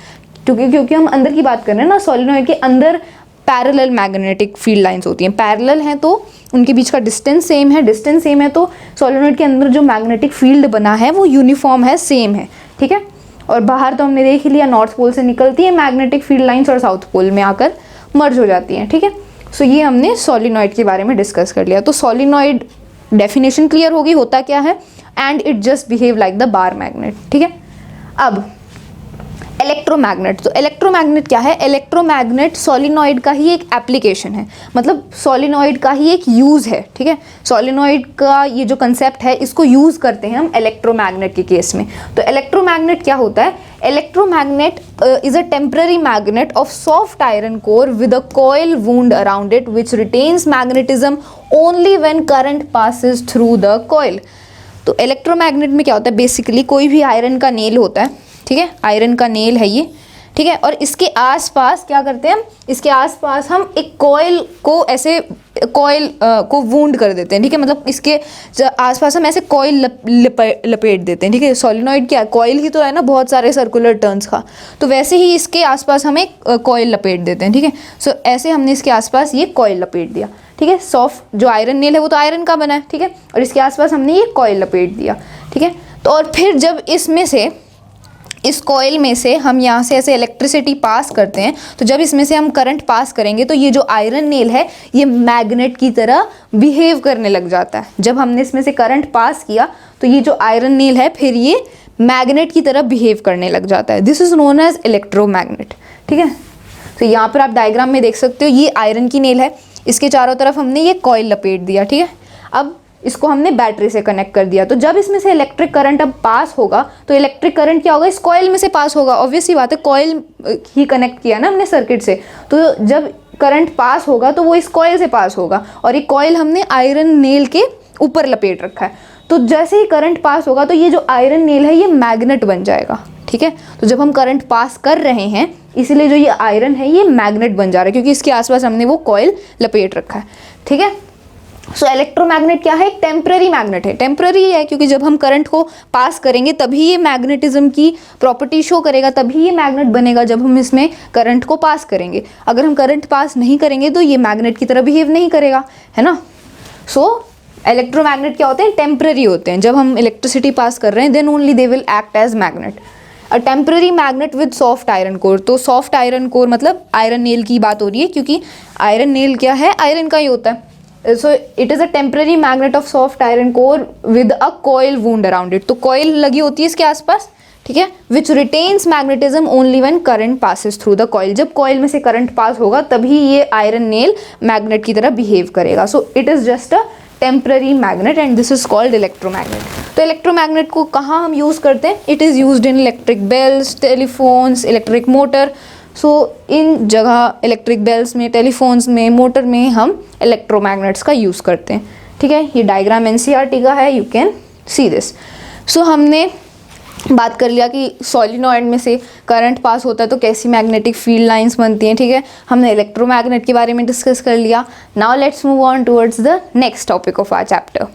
क्योंकि हम अंदर की बात कर रहे हैं ना, सोलिनॉइड के अंदर पैरेलल मैग्नेटिक फील्ड लाइंस होती हैं। पैरेलल हैं तो उनके बीच का डिस्टेंस सेम है, डिस्टेंस सेम है तो सोलिनॉइड के अंदर जो मैग्नेटिक फील्ड बना है वो यूनिफॉर्म है, सेम है, ठीक है। और बाहर तो हमने देख लिया, नॉर्थ पोल से निकलती है मैग्नेटिक फील्ड लाइंस और साउथ पोल में आकर मर्ज हो जाती हैं, ठीक है। सो ये हमने सोलिनॉइड के बारे में डिस्कस कर लिया। तो सोलिनॉइड डेफिनेशन क्लियर होगी, होता क्या है, and it just behave like the bar magnet, ठीक है। अब इलेक्ट्रोमैग्नेट, तो इलेक्ट्रोमैग्नेट क्या है? इलेक्ट्रोमैग्नेट सोलिनॉइड का ही एक एप्लीकेशन है, मतलब सोलिनॉइड का ही एक यूज़ है, ठीक है। सोलिनॉइड का ये जो कंसेप्ट है इसको यूज़ करते हैं हम इलेक्ट्रोमैग्नेट के केस में। तो इलेक्ट्रोमैग्नेट क्या होता है? Electromagnet is a temporary magnet of soft iron core with a coil wound around it which retains magnetism only when current passes through the coil. तो इलेक्ट्रोमैग्नेट में क्या होता है? बेसिकली कोई भी आयरन का नेल होता है, ठीक है, आयरन का नेल है ये, ठीक है, और इसके आसपास क्या करते हैं हम? इसके आसपास हम एक कॉइल को ऐसे को वूंड कर देते हैं, ठीक है, मतलब इसके आसपास हम ऐसे कॉइल लपेट देते हैं, ठीक है। सोलिनॉइड क्या कॉइल ही तो है ना, बहुत सारे सर्कुलर टर्न्स का, तो वैसे ही इसके आसपास हम एक कॉइल लपेट देते हैं, ठीक है। सो ऐसे हमने इसके आसपास ये कॉइल लपेट दिया, ठीक है। सॉफ्ट जो आयरन नेल है वो तो आयरन का बना है, ठीक है, और इसके आसपास हमने ये कॉइल लपेट दिया, ठीक है। तो और फिर जब इसमें से, इस कॉइल में से हम यहाँ से ऐसे इलेक्ट्रिसिटी पास करते हैं, तो जब इसमें से हम करंट पास करेंगे तो ये जो आयरन नेल है ये मैग्नेट की तरह बिहेव करने लग जाता है। जब हमने इसमें से करंट पास किया तो ये जो आयरन नेल है फिर ये मैग्नेट की तरह बिहेव करने लग जाता है। This is known as electromagnet, ठीक है। तो यहाँ पर आप डायग्राम में देख सकते हो, ये आयरन की नेल है, इसके चारों तरफ हमने ये कॉइल लपेट दिया, ठीक है। अब इसको हमने बैटरी से कनेक्ट कर दिया, तो जब इसमें से इलेक्ट्रिक करंट अब पास होगा तो इलेक्ट्रिक करंट क्या होगा? इस कॉइल में से पास होगा। ऑब्वियस सी बात है, कॉइल ही कनेक्ट किया ना हमने सर्किट से, तो जब करंट पास होगा तो वो इस कॉइल से पास होगा, और ये कॉइल हमने आयरन नेल के ऊपर लपेट रखा है। तो जैसे ही करंट पास होगा तो ये जो आयरन नेल है ये मैग्नेट बन जाएगा, ठीक है। तो जब हम करंट पास कर रहे हैं इसीलिए जो ये आयरन है ये मैग्नेट बन जा रहा है, क्योंकि इसके आसपास हमने वो कॉइल लपेट रखा है, ठीक है। सो इलेक्ट्रोमैग्नेट क्या है? एक टेम्पररी मैग्नेट है। टेम्पररी है क्योंकि जब हम करंट को पास करेंगे तभी ये मैग्नेटिज्म की प्रॉपर्टी शो करेगा, तभी ये मैग्नेट बनेगा जब हम इसमें करंट को पास करेंगे। अगर हम करंट पास नहीं करेंगे तो ये मैग्नेट की तरह बिहेव नहीं करेगा, है ना। सो इलेक्ट्रोमैग्नेट क्या होते हैं? टेम्पररी होते हैं। जब हम इलेक्ट्रिसिटी पास कर रहे हैं then only they will act as magnet. A temporary magnet with soft iron core. तो सॉफ्ट आयरन कोर मतलब आयरन नेल की बात हो रही है, क्योंकि आयरन नेल क्या है, आयरन का ही होता है। So it is a temporary magnet of soft iron core with a coil wound around it. तो कॉइल लगी होती है इसके आसपास, ठीक है, which retains magnetism only when current passes through the coil. जब कॉइल में से करंट पास होगा तभी ये आयरन नेल मैग्नेट की तरह बिहेव करेगा। So it is just a temporary magnet and this is called electromagnet. तो इलेक्ट्रोमैग्नेट को कहाँ हम यूज़ करते हैं? It is used in electric bells, telephones, electric motor. So इन जगह इलेक्ट्रिक बेल्स में, टेलीफोन्स में, मोटर में हम इलेक्ट्रोमैग्नेट्स का यूज़ करते हैं, ठीक है। ये डायग्राम एनसीईआरटी का है, यू कैन सी दिस। सो हमने बात कर लिया कि सॉलिनॉइड में से करंट पास होता है तो कैसी मैग्नेटिक फील्ड लाइंस बनती हैं, ठीक है। हमने इलेक्ट्रोमैग्नेट के बारे में डिस्कस कर लिया। Now let's move on towards the next topic of our chapter.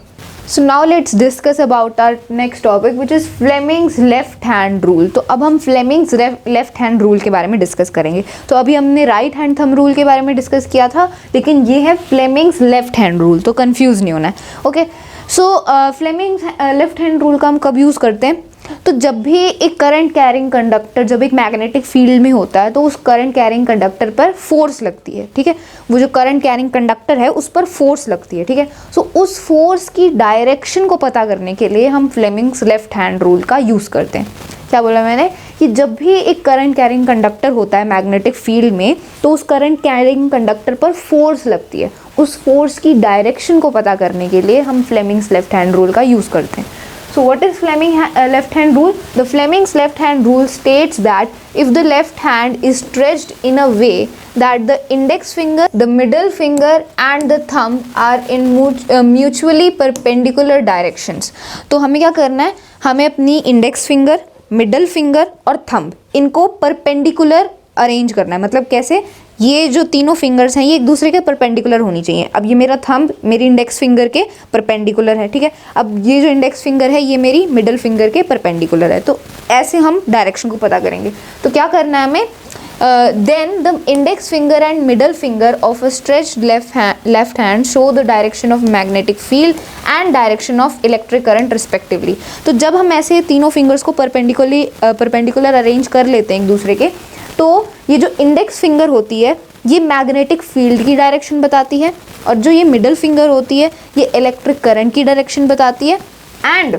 So now let's discuss about our next topic which is Fleming's left hand rule. तो अब हम फ्लेमिंग्स लेफ्ट हैंड रूल के बारे में डिस्कस करेंगे। तो अभी हमने राइट हैंड थंब रूल के बारे में डिस्कस किया था, लेकिन ये है फ्लेमिंग्स लेफ्ट हैंड रूल, तो कन्फ्यूज़ नहीं होना है, ओके। सो फ्लेमिंग्स लेफ्ट हैंड रूल का हम कब यूज़ करते हैं? तो जब भी एक करंट कैरिंग कंडक्टर जब एक मैग्नेटिक फील्ड में होता है तो उस करंट कैरिंग कंडक्टर पर फोर्स लगती है, ठीक है। वो जो करंट कैरिंग कंडक्टर है उस पर फोर्स लगती है, ठीक है। सो उस फोर्स की डायरेक्शन को पता करने के लिए हम फ्लेमिंग्स लेफ्ट हैंड रूल का यूज़ करते हैं। क्या बोला मैंने? कि जब भी एक करंट कैरिंग कंडक्टर होता है मैग्नेटिक फील्ड में तो उस करंट कैरिंग कंडक्टर पर फोर्स लगती है, उस फोर्स की डायरेक्शन को पता करने के लिए हम फ्लेमिंग्स लेफ्ट हैंड रूल का यूज़ करते हैं। So what is Fleming left hand rule? The Fleming's left hand rule states that if the left hand is stretched in a way that the index finger, the middle finger and the thumb are in mutually perpendicular directions. तो हमें क्या करना है? हमें अपनी index finger, middle finger और thumb इनको perpendicular arrange करना है। मतलब कैसे? ये जो तीनों फिंगर्स हैं ये एक दूसरे के परपेंडिकुलर होनी चाहिए। अब ये मेरा थंब मेरी इंडेक्स फिंगर के परपेंडिकुलर है, ठीक है। अब ये जो इंडेक्स फिंगर है ये मेरी मिडल फिंगर के परपेंडिकुलर है। तो ऐसे हम डायरेक्शन को पता करेंगे। तो क्या करना है हमें? Then the index finger and middle finger of a stretched left hand show the direction of magnetic field and direction of electric current respectively. तो जब हम ऐसे तीनों फिंगर्स को परपेंडिकुलर अरेंज कर लेते हैं एक दूसरे के, तो ये जो इंडेक्स फिंगर होती है ये मैग्नेटिक फील्ड की डायरेक्शन बताती है और जो ये मिडल फिंगर होती है ये इलेक्ट्रिक करंट की डायरेक्शन बताती है and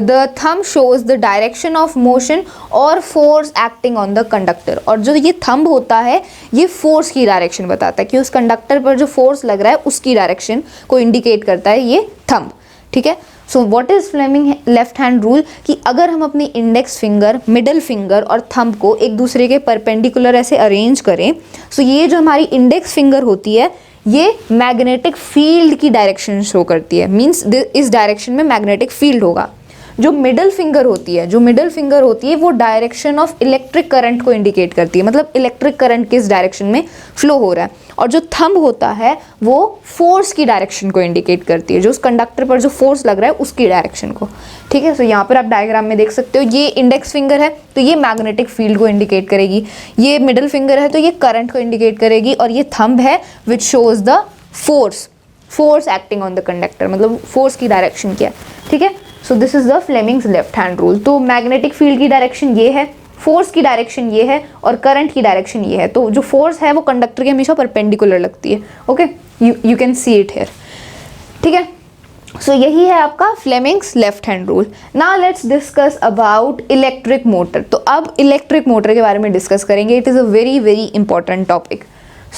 the thumb shows the direction of motion और force acting on the conductor. और जो ये थंब होता है ये फोर्स की डायरेक्शन बताता है कि उस कंडक्टर पर जो फोर्स लग रहा है उसकी डायरेक्शन को इंडिकेट करता है ये थंब, ठीक है। So what is Fleming left hand rule? कि अगर हम अपनी इंडेक्स फिंगर, मिडल फिंगर और थंब को एक दूसरे के परपेंडिकुलर ऐसे अरेंज करें, सो ये जो हमारी इंडेक्स फिंगर होती है ये मैग्नेटिक फील्ड की डायरेक्शन शो करती है। मीन्स इस डायरेक्शन में मैग्नेटिक फील्ड होगा। जो मिडल फिंगर होती है वो डायरेक्शन ऑफ इलेक्ट्रिक करंट को इंडिकेट करती है, मतलब इलेक्ट्रिक करंट किस डायरेक्शन में फ्लो हो रहा है। और जो थंब होता है वो फोर्स की डायरेक्शन को इंडिकेट करती है, जो उस कंडक्टर पर जो फोर्स लग रहा है उसकी डायरेक्शन को, ठीक है। सो यहाँ पर आप डायग्राम में देख सकते हो ये इंडेक्स फिंगर है तो ये मैग्नेटिक फील्ड को इंडिकेट करेगी, ये मिडल फिंगर है तो ये करंट को इंडिकेट करेगी, और ये थंब है which shows the force acting on the conductor, मतलब फोर्स की डायरेक्शन क्या है, ठीक है। So this is the Fleming's left hand rule. तो मैग्नेटिक फील्ड की डायरेक्शन ये है, फोर्स की डायरेक्शन ये है और करंट की डायरेक्शन ये है। तो जो फोर्स है वो कंडक्टर के हमेशा परपेंडिकुलर लगती है, okay, you can see it here, ठीक है। सो यही है आपका Fleming's left hand rule. Now let's discuss about electric motor. तो अब इलेक्ट्रिक मोटर के बारे में डिस्कस करेंगे। It is a very very important topic.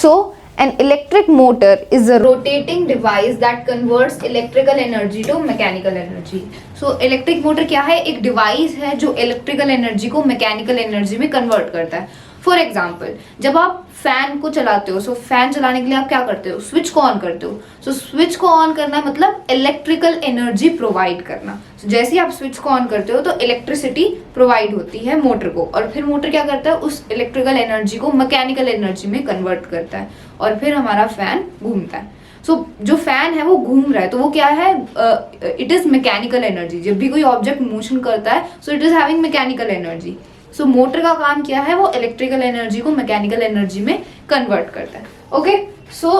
So an electric motor is a rotating device that converts electrical energy to mechanical energy. So electric motor क्या है? एक device है जो इलेक्ट्रिकल एनर्जी को मैकेनिकल एनर्जी में convert करता है। For example जब आप फैन को चलाते हो, सो फैन चलाने के लिए आप क्या करते हो? स्विच को ऑन करते हो। सो स्विच को ऑन करना मतलब इलेक्ट्रिकल एनर्जी प्रोवाइड करना। So, जैसे ही आप स्विच को ऑन करते हो तो इलेक्ट्रिसिटी प्रोवाइड होती है मोटर को, और फिर मोटर क्या करता है? उस इलेक्ट्रिकल एनर्जी को मैकेनिकल एनर्जी में कन्वर्ट करता है और फिर हमारा फैन घूमता है। सो जो फैन है वो घूम रहा है तो वो क्या है? It is mechanical energy. जब भी कोई ऑब्जेक्ट मोशन करता है so it is having mechanical energy. So motor का काम क्या है? वो इलेक्ट्रिकल एनर्जी को मैकेनिकल एनर्जी में कन्वर्ट करता है, ओके। सो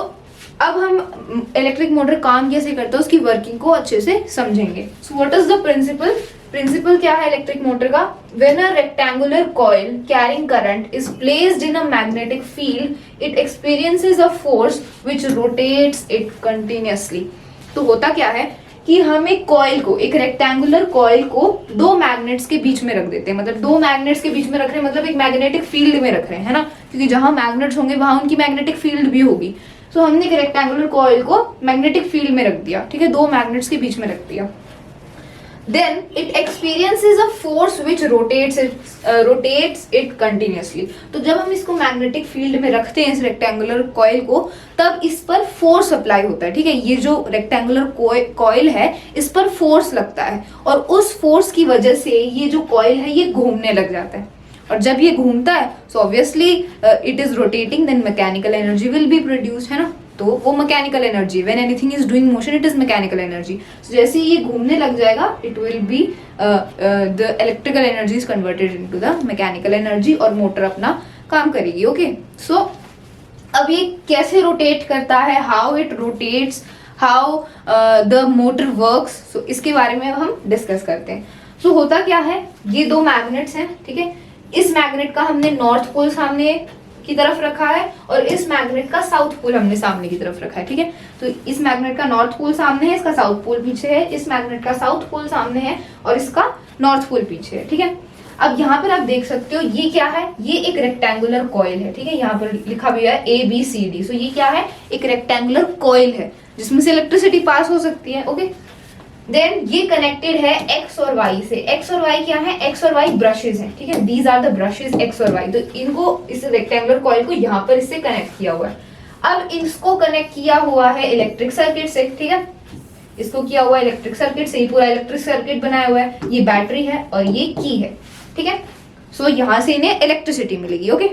अब हम इलेक्ट्रिक मोटर काम कैसे करता है उसकी वर्किंग को अच्छे से समझेंगे। So what is the principle? Principle क्या है इलेक्ट्रिक मोटर का? When a rectangular coil carrying current is placed in a magnetic field it experiences a force which rotates it continuously. तो होता क्या है कि हम एक कॉइल को, एक रेक्टेंगुलर कॉइल को दो मैग्नेट्स के बीच में रख देते हैं। मतलब दो मैग्नेट्स के बीच में रख रहे हैं, मतलब एक मैग्नेटिक फील्ड में रख रहे हैं, है ना, क्योंकि जहां मैग्नेट्स होंगे वहां उनकी मैग्नेटिक फील्ड भी होगी। सो हमने एक रेक्टेंगुलर कॉइल को मैग्नेटिक फील्ड में रख दिया, ठीक है, दो मैग्नेट्स के बीच में रख दिया। Then it experiences a force which rotates it continuously। तो जब हम इसको मैग्नेटिक फील्ड में रखते हैं इस रेक्टेंगुलर कॉइल को, तब इस पर फोर्स अप्लाई होता है, ठीक है। ये जो रेक्टेंगुलर कॉइल है इस पर फोर्स लगता है और उस फोर्स की वजह से ये जो कॉइल है ये घूमने लग जाता है। और जब ये घूमता है so obviously it is rotating, then mechanical energy will be produced, है ना। तो वो mechanical energy, when anything is doing motion it is mechanical energy. जैसे ये घूमने लग जाएगा it will be the electrical energy is converted into the mechanical energy और मोटर अपना काम करेगी। ओके, सो अब ये कैसे रोटेट करता है, how it rotates, how the motor works, so इसके बारे में हम डिस्कस करते हैं। सो होता क्या है, ये दो मैग्नेट्स हैं, ठीक है। इस मैग्नेट का हमने नॉर्थ पोल सामने की तरफ रखा है और इस मैग्नेट का साउथ पोल हमने सामने की तरफ रखा है, ठीक है। तो इस मैग्नेट का नॉर्थ पोल सामने है, इसका साउथ पोल पीछे है, इस मैग्नेट का साउथ पोल सामने है और इसका नॉर्थ पोल पीछे है, ठीक है। अब यहाँ पर आप देख सकते हो ये क्या है, ये एक रेक्टेंगुलर कॉइल है, ठीक है। यहाँ पर लिखा भी है ABCD। सो ये क्या है, एक रेक्टेंगुलर कॉइल है जिसमें से इलेक्ट्रिसिटी पास हो सकती है। ओके, देन ये कनेक्टेड है एक्स और वाई से। एक्स और वाई क्या है, एक्स और वाई ब्रशेज हैं, ठीक है। These are the brushes X और वाई। तो इनको, इस रेक्टेंगुलर कॉइल को यहाँ पर इससे कनेक्ट किया हुआ है। अब इसको कनेक्ट किया हुआ है इलेक्ट्रिक सर्किट से, ठीक है। इसको किया हुआ है इलेक्ट्रिक सर्किट से, ये पूरा इलेक्ट्रिक सर्किट बनाया हुआ है। ये बैटरी है और ये की है, ठीक है। सो यहाँ से इन्हें इलेक्ट्रिसिटी मिलेगी। ओके,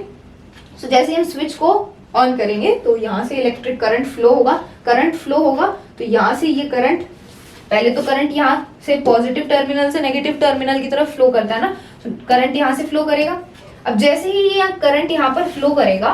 सो जैसे हम स्विच को ऑन करेंगे तो यहाँ से इलेक्ट्रिक करंट फ्लो होगा। करंट फ्लो होगा तो यहाँ से ये करंट, पहले तो करंट यहाँ से पॉजिटिव टर्मिनल से नेगेटिव टर्मिनल की तरफ फ्लो करता है ना, तो करंट यहाँ से फ्लो करेगा। अब जैसे ही ये करंट यहाँ पर फ्लो करेगा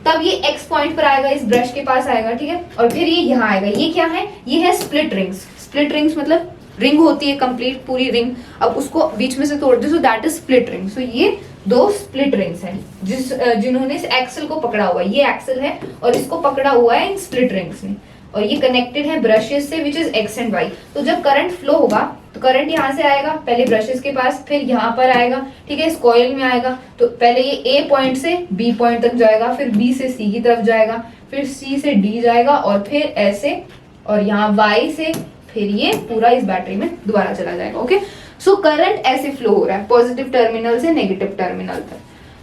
तब ये एक्स पॉइंट पर आएगा, इस ब्रश के पास आएगा, ठीक है। और फिर ये यहाँ आएगा। ये क्या है, ये है स्प्लिट रिंग्स। स्प्लिट रिंग्स मतलब रिंग होती है कंप्लीट पूरी रिंग, अब उसको बीच में से तोड़ दे, so that is split ring. So ये दो स्प्लिट रिंग्स हैं जिन्होंने इस एक्सल को पकड़ा हुआ है। ये एक्सल है और इसको पकड़ा हुआ है इन स्प्लिट रिंग्स ने, और ये कनेक्टेड है ब्रशेस से which is X and Y. तो जब करंट फ्लो होगा तो करंट यहाँ से आएगा, पहले ब्रशेस के पास, फिर यहाँ पर आएगा, ठीक है, इस कॉइल में आएगा। तो पहले ये ए पॉइंट से बी पॉइंट तक जाएगा, फिर बी से सी की तरफ जाएगा, फिर सी से डी जाएगा और फिर ऐसे, और यहाँ वाई से फिर ये पूरा इस बैटरी में दोबारा चला जाएगा। ओके, सो करंट ऐसे फ्लो हो रहा है पॉजिटिव टर्मिनल से नेगेटिव टर्मिनल तक।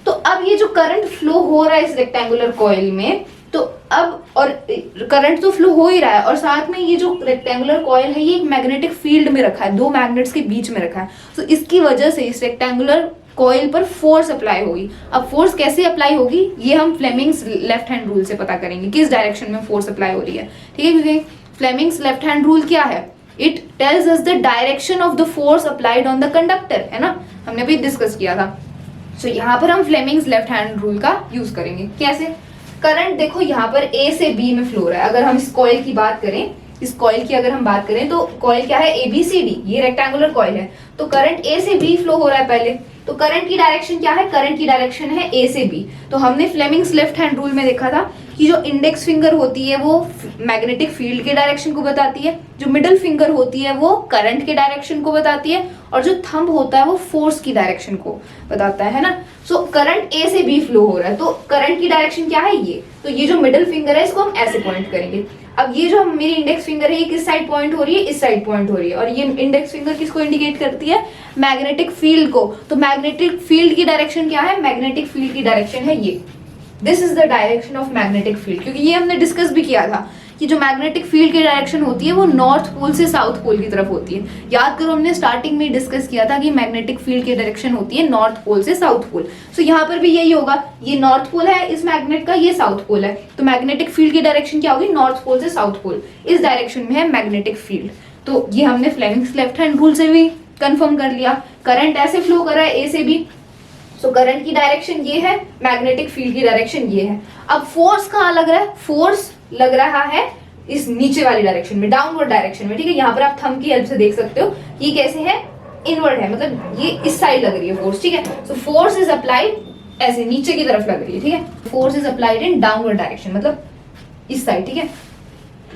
तो अब ये जो करंट फ्लो हो रहा है इस रेक्टेंगुलर कॉइल में, तो अब, और करंट तो फ्लो हो ही रहा है और साथ में ये जो रेक्टेंगुलर कॉइल है ये एक मैग्नेटिक फील्ड में रखा है, दो मैग्नेट्स के बीच में रखा है। तो इसकी वजह से इस रेक्टेंगुलर कॉइल पर फोर्स अप्लाई होगी। अब फोर्स कैसे अप्लाई होगी ये हम फ्लेमिंग्स लेफ्ट हैंड रूल से पता करेंगे, किस डायरेक्शन में फोर्स अप्लाई हो रही है, ठीक है। क्योंकि फ्लेमिंग्स लेफ्ट हैंड रूल क्या है, it tells us the direction of the force applied on the conductor, है ना, हमने भी डिस्कस किया था। सो यहाँ पर हम फ्लेमिंग्स लेफ्ट हैंड रूल का यूज करेंगे। कैसे, करंट देखो यहाँ पर ए से बी में फ्लो रहा है। अगर हम इस कॉइल की बात करें, इस कॉइल की अगर हम बात करें तो कॉइल क्या है, ABCD, ये रेक्टेंगुलर कॉइल है। तो करंट ए से बी फ्लो हो रहा है पहले। तो करंट की डायरेक्शन क्या है, करंट की डायरेक्शन है ए से बी। तो हमने फ्लेमिंग्स लेफ्ट हैंड रूल में देखा था कि जो इंडेक्स फिंगर होती है वो मैग्नेटिक फील्ड के डायरेक्शन को बताती है, जो मिडिल फिंगर होती है वो करंट के डायरेक्शन को बताती है, और जो थंब होता है वो फोर्स की डायरेक्शन को बताता है ना। सो करंट ए से बी फ्लो हो रहा है, तो करंट की डायरेक्शन क्या है, ये। तो ये जो मिडिल फिंगर है इसको हम ऐसे पॉइंट करेंगे। अब ये जो मेरी इंडेक्स फिंगर है ये किस साइड पॉइंट हो रही है, इस साइड पॉइंट हो रही है, और ये इंडेक्स फिंगर किसको इंडिकेट करती है, मैग्नेटिक फील्ड को। तो मैग्नेटिक फील्ड की डायरेक्शन क्या है, मैग्नेटिक फील्ड की डायरेक्शन है ये, this is the direction of magnetic field. क्योंकि ये हमने डिस्कस भी किया था कि जो मैग्नेटिक फील्ड की डायरेक्शन होती है वो नॉर्थ पोल से साउथ पोल की तरफ होती है। याद करो हमने स्टार्टिंग में डिस्कस किया था कि मैग्नेटिक फील्ड की डायरेक्शन होती है नॉर्थ पोल से साउथ पोल। सो यहाँ पर भी यही होगा, ये नॉर्थ पोल है इस मैग्नेट का, ये साउथ पोल है, तो मैग्नेटिक फील्ड की डायरेक्शन क्या होगी, नॉर्थ पोल से साउथ पोल, इस डायरेक्शन में है मैग्नेटिक फील्ड। तो ये हमने फ्लेमिंग्स लेफ्ट हैंड रूल से भी कंफर्म कर लिया। करंट ऐसे फ्लो कर रहा है ए से बी, सो करंट की डायरेक्शन ये है, मैग्नेटिक फील्ड की डायरेक्शन ये है। अब फोर्स कहाँ लग रहा है, फोर्स लग रहा है इस नीचे वाली डायरेक्शन में, डाउनवर्ड डायरेक्शन में, ठीक है। यहाँ पर आप थंब की हेल्प से देख सकते हो ये कैसे है, इनवर्ड है, मतलब ये इस साइड लग रही है फोर्स, ठीक है। सो फोर्स इज अप्लाइड ऐसे नीचे की तरफ लग रही है, ठीक है। Force is applied in downward direction, मतलब इस साइड, ठीक है।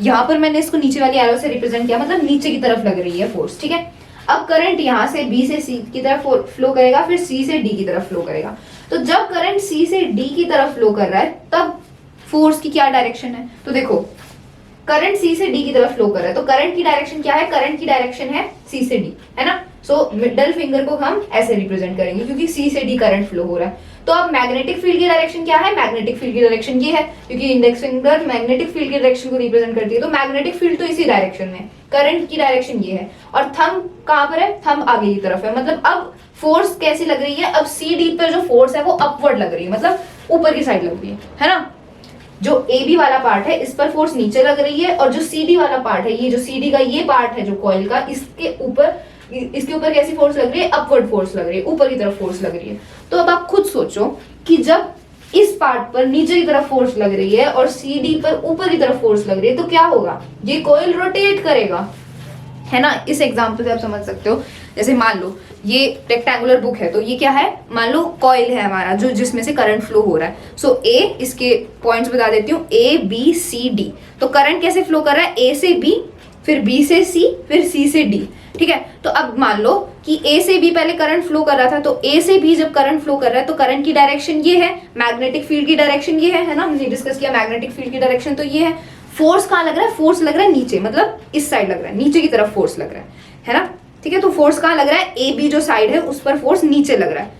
यहाँ पर मैंने इसको नीचे वाली एरो से रिप्रेजेंट किया, मतलब नीचे की तरफ लग रही है फोर्स, ठीक है। अब करंट यहाँ से बी से सी की तरफ फ्लो करेगा, फिर सी से डी की तरफ फ्लो करेगा। तो जब करंट सी से डी की तरफ फ्लो कर रहा है तब फोर्स की क्या डायरेक्शन है, तो देखो करंट सी से डी की तरफ फ्लो कर रहा है, तो करंट की डायरेक्शन क्या है, करंट की डायरेक्शन है सी से डी, है ना। सो मिडल फिंगर को हम ऐसे रिप्रेजेंट करेंगे क्योंकि सी से डी करंट फ्लो हो रहा है। तो अब मैग्नेटिक फील्ड की डायरेक्शन क्या है, मैग्नेटिक फील्ड की डायरेक्शन ये है, क्योंकि इंडेक्स फिंगर मैग्नेटिक फील्ड की डायरेक्शन को रिप्रेजेंट करती है, तो मैग्नेटिक फील्ड तो इसी डायरेक्शन में, करंट की डायरेक्शन ये है। और थंब कहां पर है, थंब आगे की तरफ है, मतलब अब फोर्स कैसी लग रही है, अब सी डी पर जो फोर्स है वो अपवर्ड लग रही है, मतलब ऊपर की साइड लग रही है ना। जो ए बी वाला पार्ट है इस पर फोर्स नीचे लग रही है, और जो सी डी वाला पार्ट है, ये जो सी डी का ये पार्ट है जो कॉइल का, इसके ऊपर कैसी फोर्स लग रही है, अपवर्ड फोर्स लग रही है, ऊपर की तरफ फोर्स लग रही है। तो अब आप खुद सोचो कि जब इस पार्ट पर नीचे की तरफ फोर्स लग रही है और सी डी पर ऊपर की तरफ फोर्स लग रही है, तो क्या होगा, ये कॉइल रोटेट करेगा, है ना। इस एग्जाम्पल से आप समझ सकते हो, जैसे मान लो ये रेक्टेंगुलर बुक है, तो ये क्या है, मान लो कॉइल है हमारा जो जिसमें से करंट फ्लो हो रहा है। सो ए, इसके पॉइंट्स बता देती हूँ, ए बी सी डी। तो करंट कैसे फ्लो कर रहा है, ए से बी, फिर बी से सी, फिर सी से डी, ठीक है। तो अब मान लो कि ए से बी पहले करंट फ्लो कर रहा था, तो ए से बी जब करंट फ्लो कर रहा है तो करंट की डायरेक्शन ये है, मैग्नेटिक फील्ड की डायरेक्शन ये है ना, हमने डिस्कस किया मैग्नेटिक फील्ड की डायरेक्शन तो ये है। फोर्स कहाँ लग रहा है, फोर्स लग रहा है नीचे, मतलब इस साइड लग रहा है, नीचे की तरफ फोर्स लग रहा है ना, ठीक है। तो फोर्स कहाँ लग रहा है, ए बी जो साइड है उस पर फोर्स नीचे लग रहा है।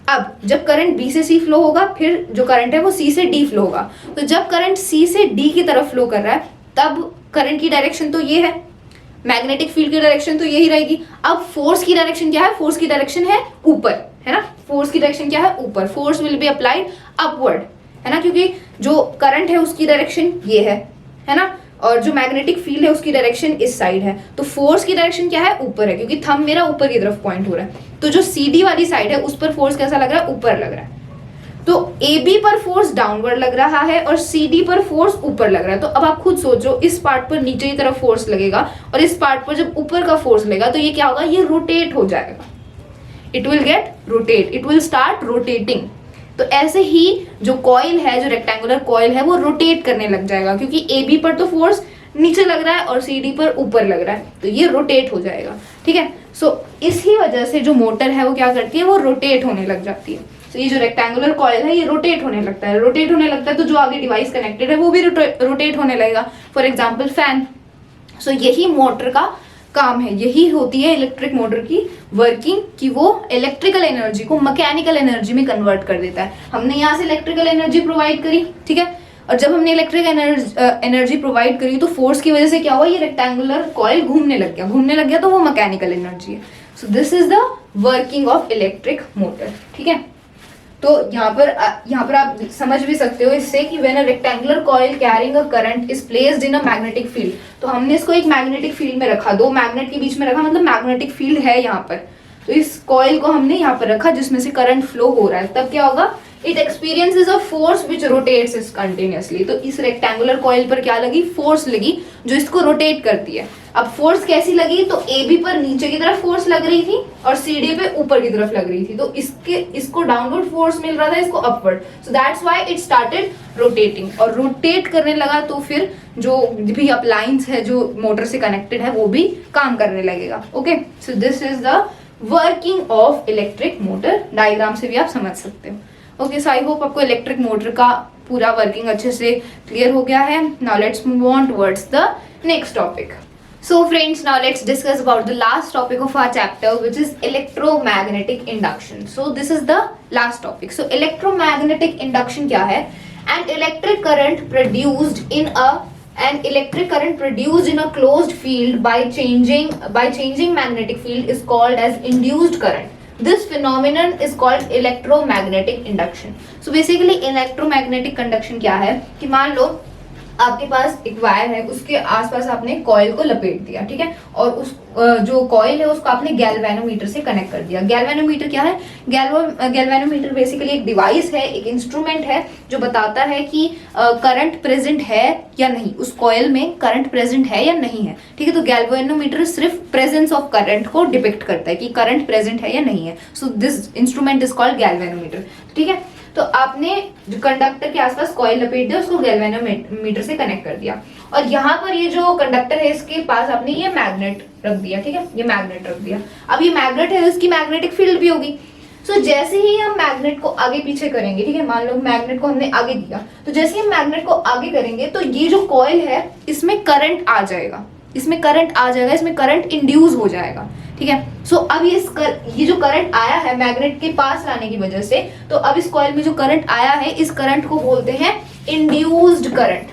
अब जब करंट बी से सी फ्लो होगा, फिर जो करंट है वो सी से डी फ्लो होगा, तो जब करंट सी से डी की तरफ फ्लो कर रहा है तब करंट की डायरेक्शन तो ये है, मैग्नेटिक फील्ड की डायरेक्शन तो यही रहेगी। अब फोर्स की डायरेक्शन क्या है, फोर्स की डायरेक्शन है ऊपर, है ना, फोर्स की डायरेक्शन क्या है, ऊपर। Force will be applied upward, है ना, क्योंकि जो करंट है उसकी डायरेक्शन ये है ना, और जो मैग्नेटिक फील्ड है उसकी डायरेक्शन इस साइड है। तो फोर्स की डायरेक्शन क्या है, ऊपर है, क्योंकि थंब मेरा ऊपर की तरफ पॉइंट हो रहा है। तो जो सीडी वाली साइड है उस पर फोर्स कैसा लग रहा है, ऊपर लग रहा है। तो ए बी पर फोर्स डाउनवर्ड लग रहा है और सी डी पर फोर्स ऊपर लग रहा है। तो अब आप खुद सोचो, इस पार्ट पर नीचे की तरफ फोर्स लगेगा और इस पार्ट पर जब ऊपर का फोर्स लगेगा तो ये क्या होगा, ये रोटेट हो जाएगा, it will get rotate, it will start rotating. तो ऐसे ही जो कॉइल है, जो रेक्टेंगुलर कॉइल है, वो रोटेट करने लग जाएगा, क्योंकि ए बी पर तो फोर्स नीचे लग रहा है और सी डी पर ऊपर लग रहा है, तो ये रोटेट हो जाएगा, ठीक है। सो इसी वजह से जो मोटर है वो क्या करती है, वो रोटेट होने लग जाती है। तो ये जो रेक्टेंगुलर कॉइल है ये रोटेट होने लगता है, रोटेट होने लगता है तो जो आगे डिवाइस कनेक्टेड है वो भी रोटेट होने लगेगा, फॉर एग्जाम्पल फैन। सो यही मोटर का काम है, यही होती है इलेक्ट्रिक मोटर की वर्किंग, कि वो इलेक्ट्रिकल एनर्जी को मैकेनिकल एनर्जी में कन्वर्ट कर देता है। हमने यहाँ से इलेक्ट्रिकल एनर्जी प्रोवाइड करी, ठीक है, और जब हमने इलेक्ट्रिक एनर्जी प्रोवाइड करी तो फोर्स की वजह से क्या हुआ, ये रेक्टेंगुलर कॉइल घूमने लग गया, तो वो मैकेनिकल एनर्जी है। So this is the working of electric motor, ठीक है। तो यहाँ पर आप समझ भी सकते हो इससे कि when a rectangular coil carrying a current is placed in a magnetic field, तो हमने इसको एक मैग्नेटिक फील्ड में रखा, दो मैग्नेट के बीच में रखा, मतलब मैग्नेटिक फील्ड है यहाँ पर। तो इस कॉइल को हमने यहाँ पर रखा जिसमें से करंट फ्लो हो रहा है, तब क्या होगा, it experiences a force which rotates continuously. तो इस रेक्टेंगुलर कॉइल पर क्या लगी, फोर्स लगी जो इसको रोटेट करती है। अब फोर्स कैसी लगी, तो ए बी पर नीचे की तरफ फोर्स लग रही थी और सी डी पे ऊपर की तरफ लग रही थी, तो इसको डाउनवर्ड फोर्स मिल रहा था, इसको upward, so that's why it started rotating. और रोटेट करने लगा तो फिर जो भी अप्लायंस है जो मोटर से कनेक्टेड है वो भी काम करने लगेगा। Okay, so this is the working of electric motor, diagram से भी आप समझ सकते हो। ओके, सो आई होप आपको इलेक्ट्रिक मोटर का पूरा वर्किंग अच्छे से क्लियर हो गया है। Now let's move on towards the next topic. So friends, now let's discuss about the last topic of our chapter, which is electromagnetic induction. So this is the last topic. So electromagnetic induction क्या है? An electric current produced in a closed field by changing magnetic field is called as induced current. This phenomenon is called electromagnetic induction. So basically electromagnetic conduction क्या है कि मान लो आपके पास एक wire है, उसके आसपास आपने कॉइल को लपेट दिया, ठीक है, और उस जो कॉइल है उसको आपने गैल्वेनोमीटर से कनेक्ट कर दिया। गैल्वेनोमीटर क्या है? गैल्वेनोमीटर बेसिकली एक डिवाइस है, एक इंस्ट्रूमेंट है जो बताता है कि करंट प्रेजेंट है या नहीं, उस कॉइल में करंट प्रेजेंट है या नहीं है, ठीक है। तो गैल्वेनोमीटर सिर्फ प्रेजेंस ऑफ करंट को डिपिक्ट करता है कि करंट प्रेजेंट है या नहीं है। So this instrument is called galvanometer, ठीक है। तो आपने जो कंडक्टर के आसपास कॉइल लपेट दिया, उसको गैल्वेनोमीटर से कनेक्ट कर दिया, और यहाँ पर ये जो कंडक्टर है इसके पास आपने ये मैग्नेट रख दिया, ठीक है, ये मैग्नेट रख दिया। अब ये मैग्नेट है, इसकी मैग्नेटिक फील्ड भी होगी। सो जैसे ही हम मैग्नेट को आगे पीछे करेंगे, ठीक है, मान लो मैग्नेट को हमने आगे दिया, तो जैसे ही हम मैग्नेट को आगे करेंगे तो ये जो कॉइल है इसमें करंट आ जाएगा, इसमें करंट आ जाएगा, इसमें करंट इंड्यूस हो जाएगा, ठीक है। सो अब ये जो करंट आया है मैग्नेट के पास लाने की वजह से, तो अब इस कॉइल में जो करंट आया है इस करंट को बोलते हैं इंड्यूस्ड करंट,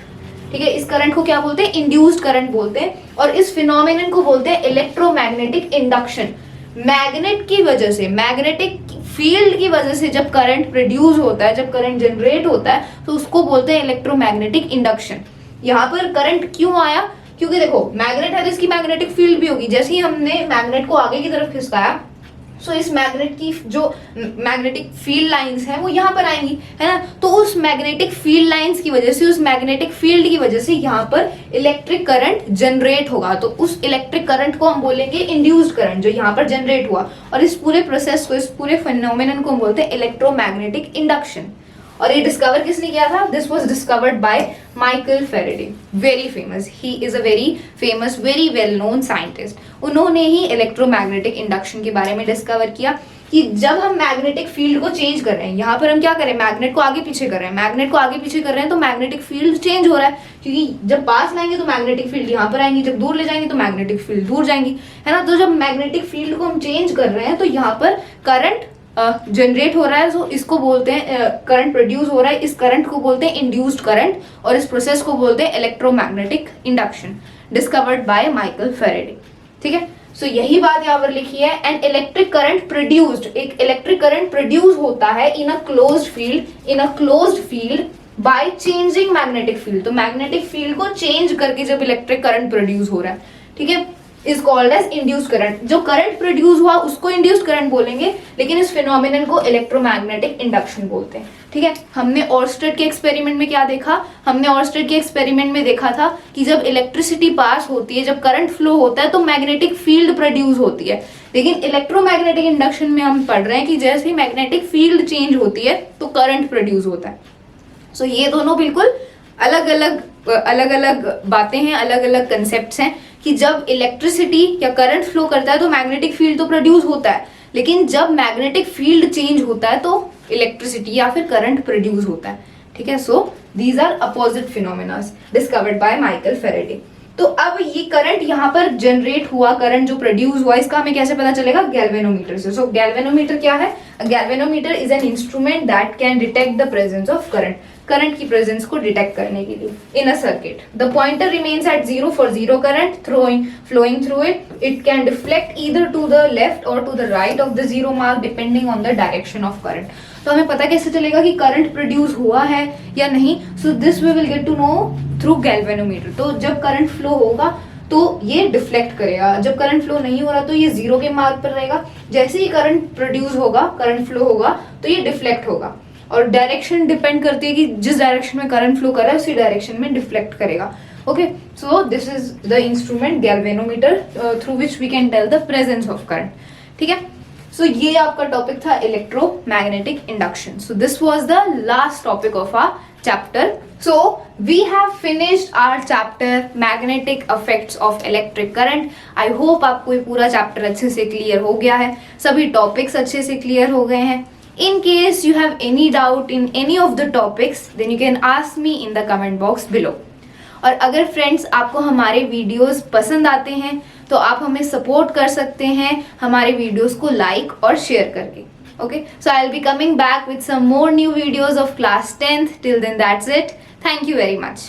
ठीक है। इस करंट को क्या बोलते हैं? इंड्यूस्ड करंट बोलते हैं। और इस फिनोमेनन को बोलते हैं इलेक्ट्रोमैग्नेटिक इंडक्शन। मैग्नेट की वजह से, मैग्नेटिक फील्ड की वजह से जब करंट प्रोड्यूस होता है, जब करंट जनरेट होता है, तो उसको बोलते हैं इलेक्ट्रोमैग्नेटिक इंडक्शन। यहाँ पर करंट क्यों आया? क्योंकि देखो मैग्नेट है तो इसकी मैग्नेटिक फील्ड भी होगी। जैसे ही हमने मैग्नेट को आगे की तरफ खिसकाया, सो इस मैग्नेट की जो मैग्नेटिक फील्ड लाइंस हैं वो यहाँ पर आएंगी, है ना। तो उस मैग्नेटिक फील्ड लाइंस की वजह से, उस मैग्नेटिक फील्ड की वजह से यहाँ पर इलेक्ट्रिक करंट जनरेट होगा। तो उस इलेक्ट्रिक करंट को हम बोलेंगे इंड्यूस्ड करंट, जो यहाँ पर जनरेट हुआ। और इस पूरे प्रोसेस को, इस पूरे फिनोमेनन को हम बोलते हैं इलेक्ट्रोमैग्नेटिक इंडक्शन। और ये डिस्कवर किसने किया था? This was discovered by Michael Faraday, very famous, he is a very famous, very well known scientist. उन्होंने ही इलेक्ट्रोमैग्नेटिक इंडक्शन के बारे में डिस्कवर किया कि जब हम मैग्नेटिक फील्ड को चेंज कर रहे हैं, यहाँ पर हम क्या करें, मैग्नेट को आगे पीछे कर रहे हैं, मैग्नेट को आगे पीछे कर रहे हैं, तो मैग्नेटिक फील्ड चेंज हो रहा है, क्योंकि जब पास लाएंगे तो मैग्नेटिक फील्ड यहाँ पर आएंगी, जब दूर ले जाएंगे तो मैग्नेटिक फील्ड दूर जाएंगी, है ना। तो जब मैग्नेटिक फील्ड को हम चेंज कर रहे हैं तो यहाँ पर करंट जनरेट हो रहा है, सो इसको बोलते हैं करंट प्रोड्यूस हो रहा है, इस करंट को बोलते हैं इंड्यूस्ड करंट, और इस प्रोसेस को बोलते हैं electromagnetic induction, discovered by Michael Faraday, ठीक है। सो यही बात यहाँ पर लिखी है। एंड इलेक्ट्रिक करंट प्रोड्यूस्ड, एक इलेक्ट्रिक करंट प्रोड्यूस होता है in a closed field by changing magnetic field. तो मैग्नेटिक फील्ड को चेंज करके जब इलेक्ट्रिक करंट प्रोड्यूस हो रहा है, ठीक है, is called as induced current. जो करंट प्रोड्यूस हुआ उसको इंड्यूस्ड करंट बोलेंगे, लेकिन इस फिनोमेनन को इलेक्ट्रोमैग्नेटिक इंडक्शन बोलते हैं, ठीक है। हमने ऑर्स्टेड के एक्सपेरिमेंट में क्या देखा? हमने ऑर्स्टेड के एक्सपेरिमेंट में देखा था कि जब इलेक्ट्रिसिटी पास होती है, जब करंट फ्लो होता है, तो मैग्नेटिक फील्ड प्रोड्यूस होती है। लेकिन इलेक्ट्रोमैग्नेटिक इंडक्शन में हम पढ़ रहे हैं कि जैसे ही मैग्नेटिक फील्ड चेंज होती है तो करंट प्रोड्यूस होता है। सो ये दोनों बिल्कुल अलग अलग बातें हैं, अलग अलग कंसेप्ट्स हैं कि जब इलेक्ट्रिसिटी या करंट फ्लो करता है तो मैग्नेटिक फील्ड तो प्रोड्यूस होता है, लेकिन जब मैग्नेटिक फील्ड चेंज होता है तो इलेक्ट्रिसिटी या फिर करंट प्रोड्यूस होता है, ठीक है। So these are opposite phenomena discovered by Michael Faraday. तो अब ये करंट यहाँ पर जनरेट हुआ, करंट जो प्रोड्यूस हुआ, इसका हमें कैसे पता चलेगा? गैल्वेनोमीटर से। सो गैल्वेनोमीटर क्या है? Galvanometer is an instrument that can detect the presence of current, current की प्रेजेंस को डिटेक्ट करने के लिए in a circuit. The pointer remains at 0 for 0 current flowing through it. It can deflect either to the left or to the right of the 0 mark depending on the direction of current. तो हमें पता कैसे चलेगा कि current produce हुआ है या नहीं? So this we will get to know through galvanometer. तो जब करंट फ्लो होगा तो ये डिफ्लेक्ट करेगा, जब करंट फ्लो नहीं हो रहा तो ये 0 के मार्क पर रहेगा। जैसे ही करंट प्रोड्यूस होगा, करंट फ्लो होगा, तो ये डिफ्लेक्ट होगा। और डायरेक्शन डिपेंड करती है कि जिस डायरेक्शन में करंट फ्लो कर रहा है उसी डायरेक्शन में डिफ्लेक्ट करेगा। Okay, so this is the instrument galvanometer through which we can tell the presence of current, ठीक है। सो ये आपका टॉपिक था electromagnetic induction. So this was the last topic of our chapter. So we have finished our chapter magnetic effects of electric current. I hope आपको ये पूरा chapter अच्छे से क्लियर हो गया है, सभी टॉपिक्स अच्छे से क्लियर हो गए हैं। In case you have any doubt in any of the topics, then you can ask me in the comment box below. और अगर फ्रेंड्स आपको हमारे वीडियोस पसंद आते हैं तो आप हमें सपोर्ट कर सकते हैं हमारे वीडियोस को लाइक और शेयर करके। Okay, so I'll be coming back with some more new videos of class 10th. Till then, that's it. Thank you very much.